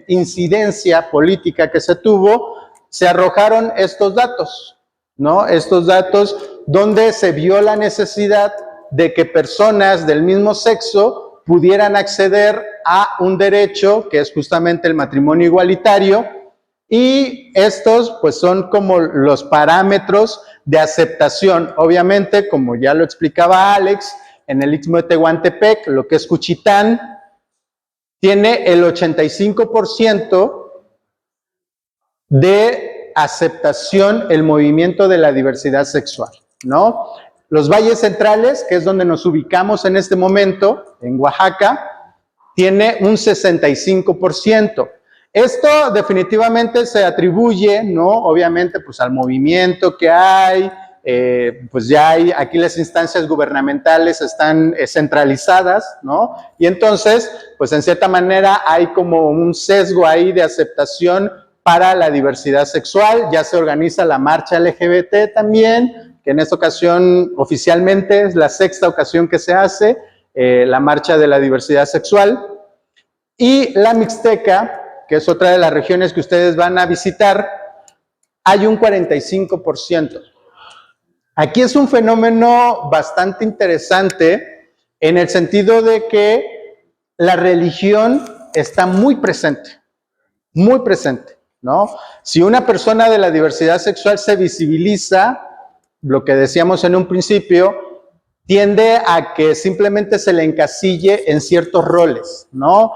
incidencia política que se tuvo, se arrojaron estos datos, ¿no? Estos datos donde se vio la necesidad de que personas del mismo sexo pudieran acceder a un derecho que es justamente el matrimonio igualitario, y estos pues son como los parámetros de aceptación. Obviamente, como ya lo explicaba Alex, en el Istmo de Tehuantepec, lo que es Juchitán, tiene el 85% de aceptación el movimiento de la diversidad sexual, ¿no? Los valles centrales, que es donde nos ubicamos en este momento, en Oaxaca, tiene un 65%. Esto definitivamente se atribuye, ¿no? Obviamente, pues al movimiento que hay, pues ya hay, aquí las instancias gubernamentales están centralizadas, ¿no? Y entonces, pues en cierta manera hay como un sesgo ahí de aceptación para la diversidad sexual. Ya se organiza la marcha LGBT también, que en esta ocasión oficialmente es la 6ª ocasión que se hace, la marcha de la diversidad sexual. Y la Mixteca, que es otra de las regiones que ustedes van a visitar, hay un 45%. Aquí es un fenómeno bastante interesante en el sentido de que la religión está muy presente, ¿no? Si una persona de la diversidad sexual se visibiliza, lo que decíamos en un principio, tiende a que simplemente se le encasille en ciertos roles, ¿no?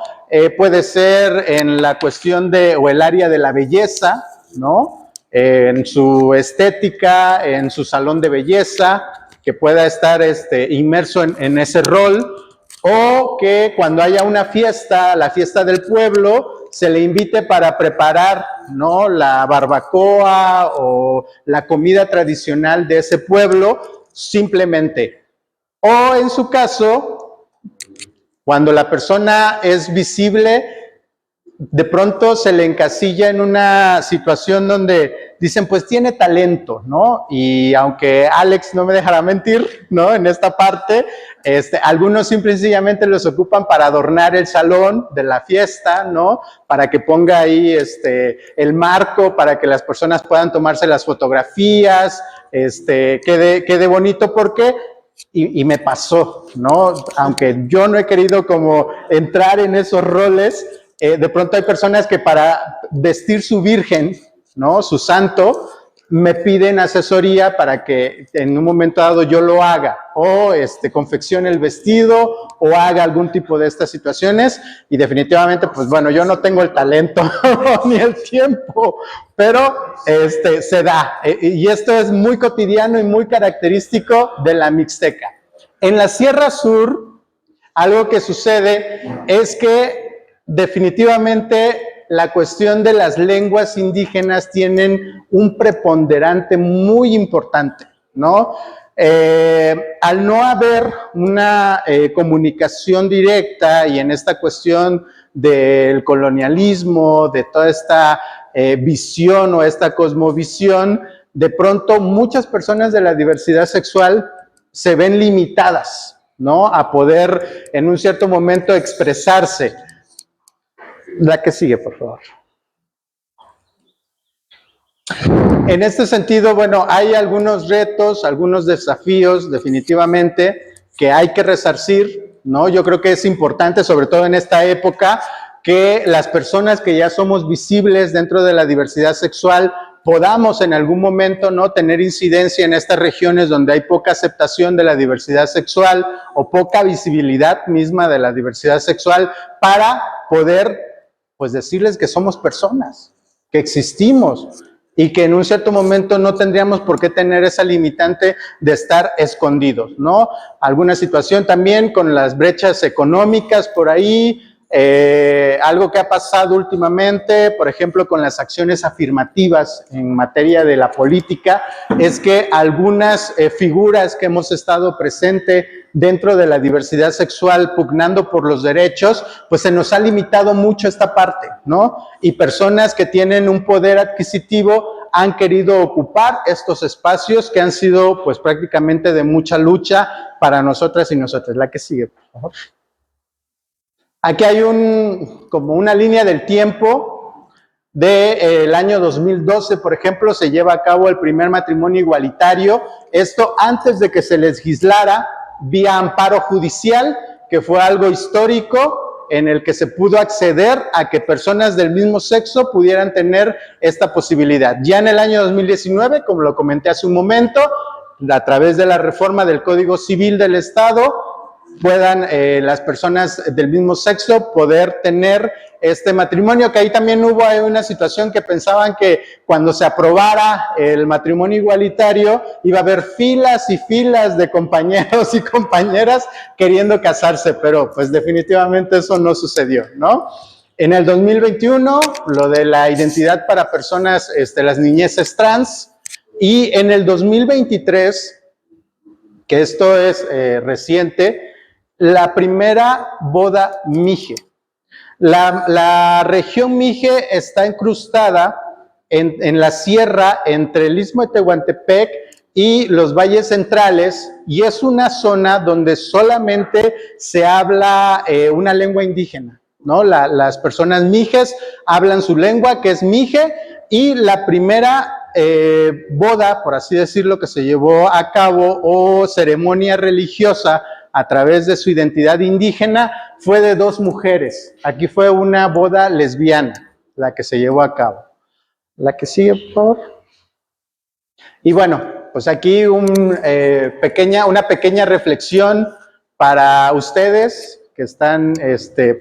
Puede ser en la cuestión de, o el área de la belleza, ¿no? En su estética, en su salón de belleza, que pueda estar inmerso en ese rol, o que cuando haya una fiesta, la fiesta del pueblo, se le invite para preparar, ¿no? La barbacoa o la comida tradicional de ese pueblo, simplemente. O en su caso, cuando la persona es visible, de pronto se le encasilla en una situación donde dicen, pues tiene talento, ¿no? Y aunque Alex no me dejará mentir, ¿no? En esta parte, algunos simple y sencillamente los ocupan para adornar el salón de la fiesta, ¿no? Para que ponga ahí el marco, para que las personas puedan tomarse las fotografías, quede bonito, porque y me pasó, ¿no? Aunque yo no he querido como entrar en esos roles, de pronto hay personas que para vestir su virgen, ¿no? Su santo, me piden asesoría para que en un momento dado yo lo haga, o confeccione el vestido, o haga algún tipo de estas situaciones, y definitivamente, pues bueno, yo no tengo el talento ni el tiempo, pero se da, y esto es muy cotidiano y muy característico de la Mixteca. En la Sierra Sur, algo que sucede es que definitivamente la cuestión de las lenguas indígenas tienen un preponderante muy importante, ¿no? Al no haber una comunicación directa, y en esta cuestión del colonialismo, de toda esta visión o esta cosmovisión, de pronto muchas personas de la diversidad sexual se ven limitadas, ¿no? A poder en un cierto momento expresarse. La que sigue, por favor. En este sentido, bueno, hay algunos retos, algunos desafíos definitivamente que hay que resarcir, ¿no? Yo creo que es importante, sobre todo en esta época, que las personas que ya somos visibles dentro de la diversidad sexual podamos en algún momento, ¿no?, tener incidencia en estas regiones donde hay poca aceptación de la diversidad sexual o poca visibilidad misma de la diversidad sexual, para poder, pues, decirles que somos personas, que existimos, y que en un cierto momento no tendríamos por qué tener esa limitante de estar escondidos, ¿no? Alguna situación también con las brechas económicas por ahí, algo que ha pasado últimamente, por ejemplo, con las acciones afirmativas en materia de la política, es que algunas figuras que hemos estado presentes dentro de la diversidad sexual pugnando por los derechos, pues se nos ha limitado mucho esta parte, ¿no? Y personas que tienen un poder adquisitivo han querido ocupar estos espacios que han sido, pues, prácticamente de mucha lucha para nosotras y nosotros. La que sigue, por favor. Aquí hay como una línea del tiempo del año 2012, por ejemplo, se lleva a cabo el primer matrimonio igualitario, esto antes de que se legislara vía amparo judicial, que fue algo histórico en el que se pudo acceder a que personas del mismo sexo pudieran tener esta posibilidad. Ya en el año 2019, como lo comenté hace un momento, a través de la reforma del Código Civil del Estado, puedan las personas del mismo sexo poder tener este matrimonio, que ahí también hubo una situación que pensaban que cuando se aprobara el matrimonio igualitario iba a haber filas y filas de compañeros y compañeras queriendo casarse, pero pues definitivamente eso no sucedió, ¿no? En el 2021, lo de la identidad para personas, las niñeces trans, y en el 2023, que esto es reciente, la primera boda Mije. La región Mije está incrustada en la sierra entre el Istmo de Tehuantepec y los valles centrales, y es una zona donde solamente se habla una lengua indígena, ¿no? Las personas mijes hablan su lengua, que es Mije, y la primera boda, por así decirlo, que se llevó a cabo, o ceremonia religiosa a través de su identidad indígena, fue de 2 mujeres. Aquí fue una boda lesbiana, la que se llevó a cabo. La que sigue, por favor. Y bueno, pues aquí una pequeña reflexión para ustedes que están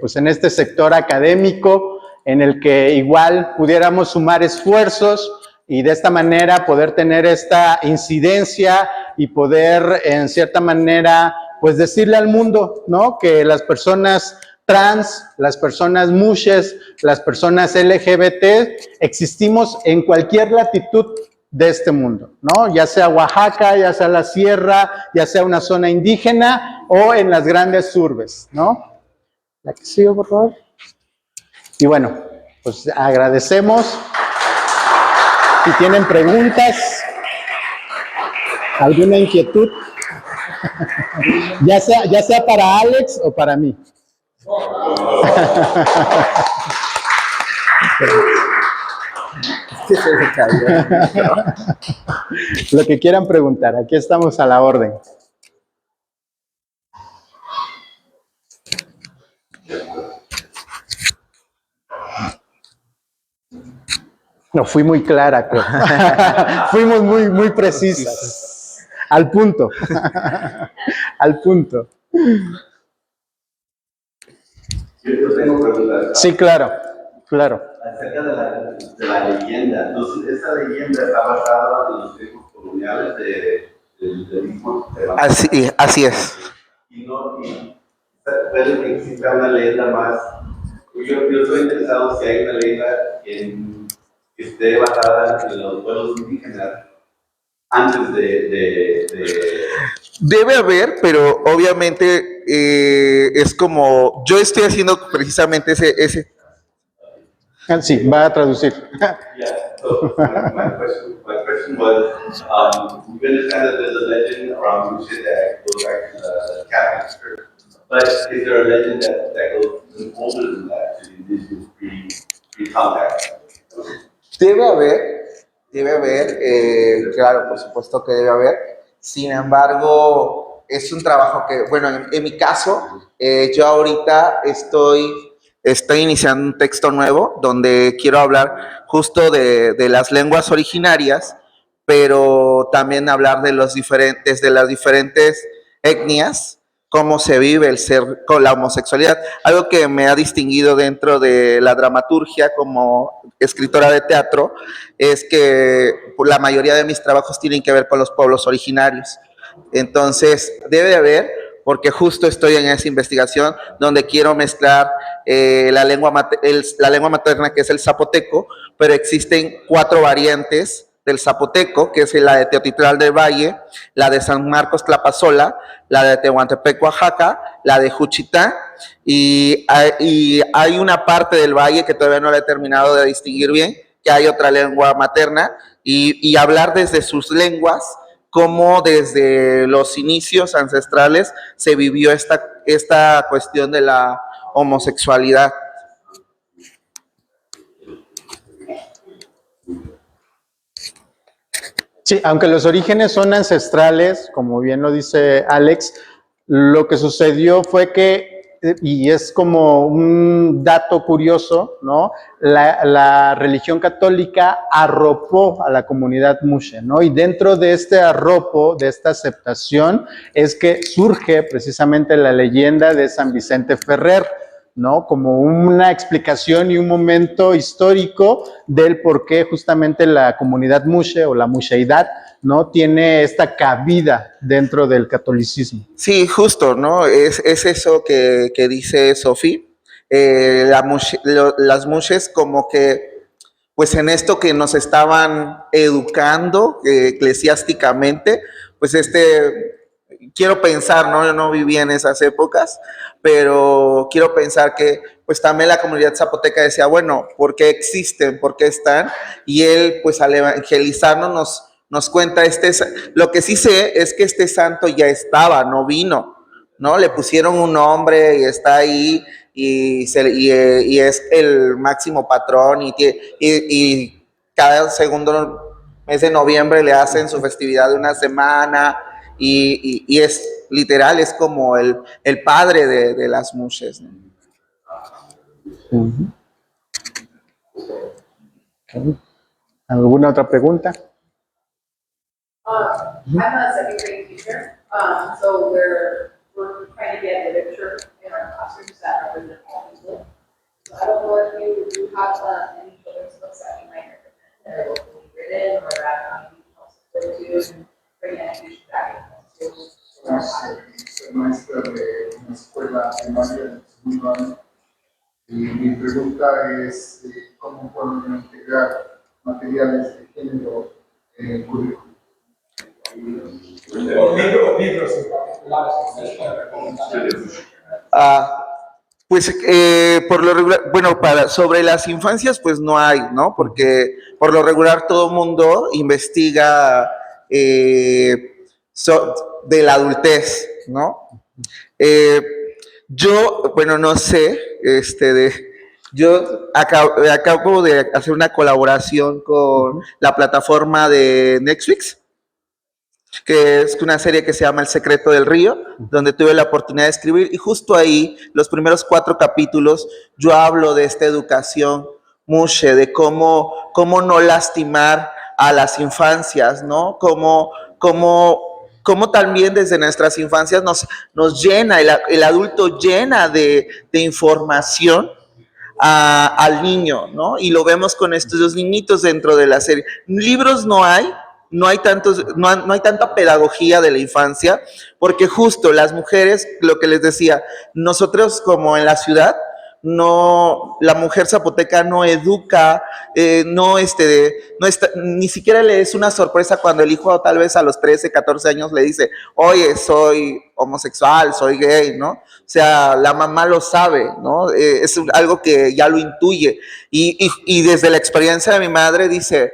pues en este sector académico, en el que igual pudiéramos sumar esfuerzos y de esta manera poder tener esta incidencia y poder en cierta manera pues decirle al mundo, ¿no?, que las personas trans, las personas mushes, las personas LGBT, existimos en cualquier latitud de este mundo, ¿no? Ya sea Oaxaca, ya sea la sierra, ya sea una zona indígena o en las grandes urbes, ¿no? La que sigue, por favor. Y bueno, pues agradecemos. Si tienen preguntas, alguna inquietud, ya sea para Alex o para mí. Lo que quieran preguntar, aquí estamos a la orden. No, fui muy clara, creo. Fuimos muy precisas. Al punto. Al punto. Yo tengo preguntas. Sí, claro. Acerca de la leyenda. Entonces, ¿esa leyenda está basada en los tiempos coloniales del mismo tema? Así es. Y puede que exista una leyenda más. Yo estoy interesado si hay una leyenda que esté basada en los pueblos indígenas antes de... Debe haber, pero obviamente es como, yo estoy haciendo precisamente ese. Sí, va a traducir. Yeah, so my question was, we understand that there's a legend around Lucia that goes back to the Catholic Church, but is there a legend that goes older than that, to the indigenous pre-contact? Debe haber, claro, por supuesto que debe haber. Sin embargo, es un trabajo que, bueno, en mi caso, yo ahorita estoy iniciando un texto nuevo donde quiero hablar justo de las lenguas originarias, pero también hablar de las diferentes etnias, cómo se vive el ser con la homosexualidad. Algo que me ha distinguido dentro de la dramaturgia como escritora de teatro es que la mayoría de mis trabajos tienen que ver con los pueblos originarios. Entonces, debe haber, porque justo estoy en esa investigación donde quiero mezclar la lengua materna, que es el zapoteco, pero existen 4 variantes del zapoteco, que es la de Teotitlán del Valle, la de San Marcos Tlapazola, la de Tehuantepec, Oaxaca, la de Juchitán, y hay una parte del valle que todavía no la he terminado de distinguir bien, que hay otra lengua materna, y hablar desde sus lenguas, cómo desde los inicios ancestrales se vivió esta cuestión de la homosexualidad. Sí, aunque los orígenes son ancestrales, como bien lo dice Alex, lo que sucedió fue que y es como un dato curioso, ¿no? La religión católica arropó a la comunidad Mushe, ¿no? Y dentro de este arropo, de esta aceptación, es que surge precisamente la leyenda de San Vicente Ferrer, ¿no? Como una explicación y un momento histórico del por qué justamente la comunidad Mushe o la Musheidad, ¿no? Tiene esta cabida dentro del catolicismo. Sí, justo, ¿no? Es eso que dice Sofía. Las mushes como que, pues en esto que nos estaban educando eclesiásticamente, pues quiero pensar, ¿no? Yo no vivía en esas épocas, pero quiero pensar que pues también la comunidad zapoteca decía, bueno, ¿por qué existen? ¿Por qué están? Y él, pues al evangelizarnos, nos cuenta, lo que sí sé es que este santo ya estaba, no vino, ¿no? Le pusieron un nombre y está ahí y es el máximo patrón y cada segundo mes de noviembre le hacen su festividad de una semana y es literal, es como el padre de las mushes, ¿no? Okay. ¿Alguna otra pregunta? I'm a second grade teacher, so we're trying to get literature in our classrooms that represent all people. So I don't know if you have any children's books that you might recommend that are locally written or that you can also go to and bring education back into schools. Soy maestra de una escuela primaria de segundo año y mi pregunta es cómo pueden integrar materiales de género en el currículo. Libros en particulares. Pues por lo regular, bueno, sobre las infancias pues no hay, ¿no? Porque por lo regular todo mundo investiga de la adultez, ¿no? Yo, bueno, no sé, yo acabo de hacer una colaboración con la plataforma de Netflix, que es una serie que se llama El secreto del río, donde tuve la oportunidad de escribir, y justo ahí, los primeros 4 capítulos, yo hablo de esta educación mushe, de cómo no lastimar a las infancias, ¿no? Cómo también desde nuestras infancias nos llena, el adulto llena de información al niño, ¿no? Y lo vemos con estos 2 niñitos dentro de la serie. Libros no hay, no hay tanta pedagogía de la infancia, porque justo las mujeres, lo que les decía, nosotros como en la ciudad, la mujer zapoteca no educa, ni siquiera le es una sorpresa cuando el hijo tal vez a los 13, 14 años le dice, oye, soy homosexual, soy gay, ¿no? O sea, la mamá lo sabe, ¿no? Es algo que ya lo intuye. Y desde la experiencia de mi madre dice,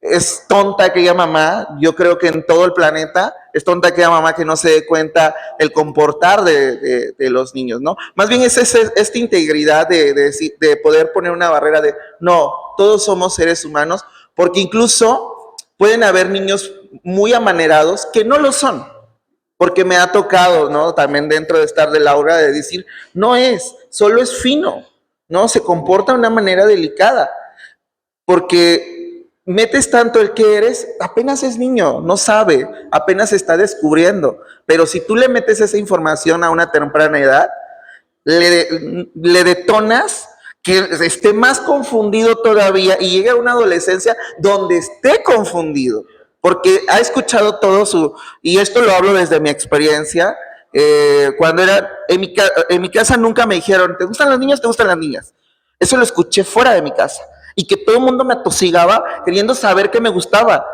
es tonta aquella mamá, yo creo que en todo el planeta, es tonta aquella mamá que no se dé cuenta el comportar de los niños, ¿no? Más bien es esta integridad de poder poner una barrera de, no, todos somos seres humanos, porque incluso pueden haber niños muy amanerados que no lo son, porque me ha tocado, ¿no? También dentro de estar del aura de decir, no solo es fino, ¿no? Se comporta de una manera delicada, porque metes tanto el que eres, apenas es niño, no sabe, apenas está descubriendo, pero si tú le metes esa información a una temprana edad, le detonas que esté más confundido todavía y llegue a una adolescencia donde esté confundido, porque ha escuchado y esto lo hablo desde mi experiencia, cuando en mi casa nunca me dijeron, ¿te gustan las niñas? ¿Te gustan las niñas? Eso lo escuché fuera de mi casa. Y que todo el mundo me atosigaba queriendo saber qué me gustaba.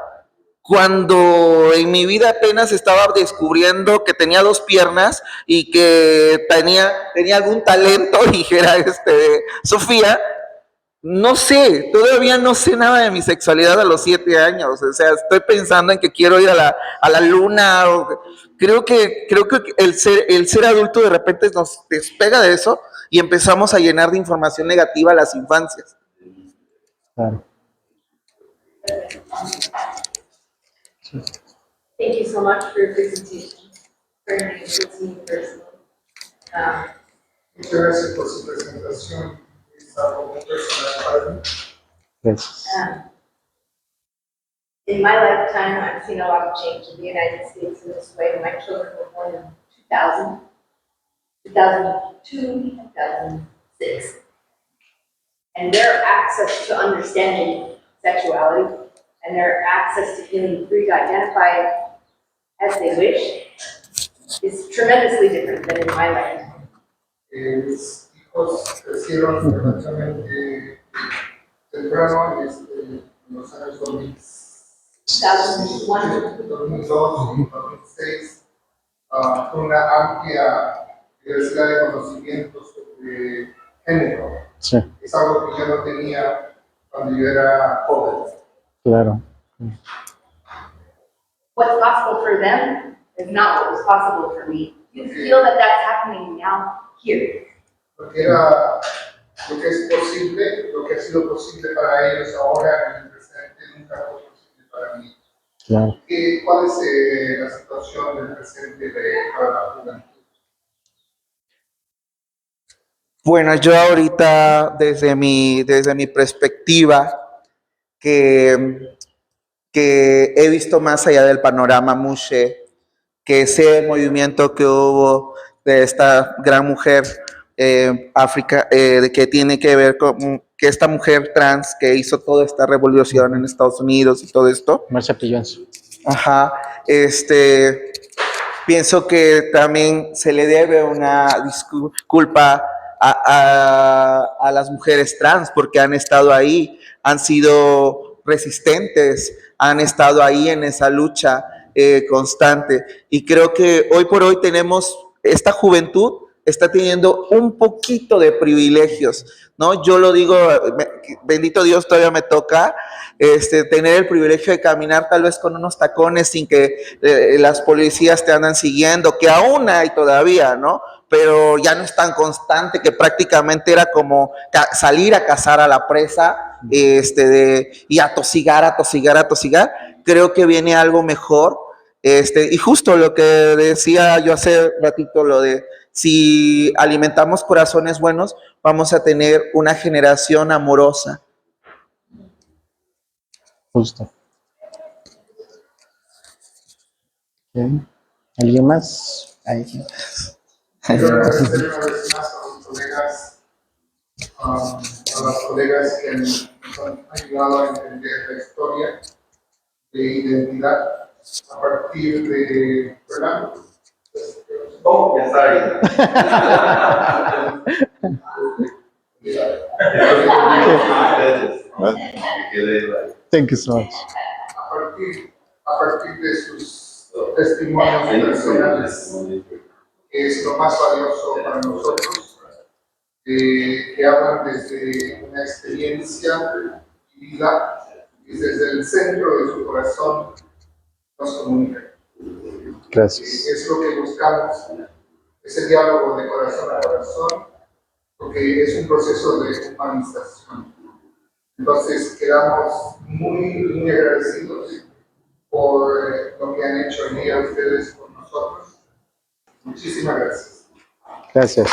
Cuando en mi vida apenas estaba descubriendo que tenía 2 piernas y que tenía algún talento, dijera Sofía, no sé, todavía no sé nada de mi sexualidad a los 7 años. O sea, estoy pensando en que quiero ir a la luna. Creo que el ser adulto de repente nos despega de eso y empezamos a llenar de información negativa a las infancias. Claro. Thank you so much for your presentation, for listening personally. Muchas gracias por su presentación. Es algo muy personal para mí. Gracias. In my lifetime, I've seen a lot of change in the United States in this way. My children were born in 2000, 2002, 2006. And their access to understanding sexuality and their access to feeling free to identify as they wish is tremendously different than in my lifetime. Mis hijos crecieron relativamente temprano, en los años 2000. 2001. 2002 y 2006, con una amplia diversidad de conocimientos sobre género. Sí, Es algo que yo no tenía cuando yo era joven. claro. What's possible for them is not what was possible for me. You feel that that's happening now here. Lo que era, lo que es posible, lo que ha sido posible para ellos ahora en el presente, nunca fue posible para mí. Claro. ¿Cuál es la situación del presente para la juventud? Bueno, yo ahorita desde mi perspectiva que he visto más allá del panorama Mushe, que ese movimiento que hubo de esta gran mujer África, que tiene que ver con que esta mujer trans que hizo toda esta revolución en Estados Unidos y todo esto. Marcia Pillonzo. Ajá, pienso que también se le debe una disculpa a las mujeres trans porque han estado ahí, han sido resistentes, han estado ahí en esa lucha constante. Y creo que hoy por hoy tenemos, esta juventud está teniendo un poquito de privilegios, ¿no? Yo lo digo, bendito Dios, todavía me toca tener el privilegio de caminar tal vez con unos tacones sin que las policías te andan siguiendo, que aún hay todavía, ¿no? Pero ya no es tan constante, que prácticamente era como salir a cazar a la presa y atosigar. Creo que viene algo mejor. Y justo lo que decía yo hace ratito, lo de si alimentamos corazones buenos, vamos a tener una generación amorosa. Justo. Bien. ¿Alguien más? Ahí. Quiero agradecer una vez más a los colegas, a las colegas que nos han ayudado a entender la historia de identidad a partir de Fernando. Oh, yeah, sorry. Thank you so much. A partir de sus testimonios personales, que es lo más valioso para nosotros, que hablan desde una experiencia vivida y desde el centro de su corazón nos comunican. Gracias. Es lo que buscamos, ese diálogo de corazón a corazón, porque es un proceso de humanización. Entonces quedamos muy agradecidos por lo que han hecho el día ustedes con nosotros. Muchísimas gracias. Gracias.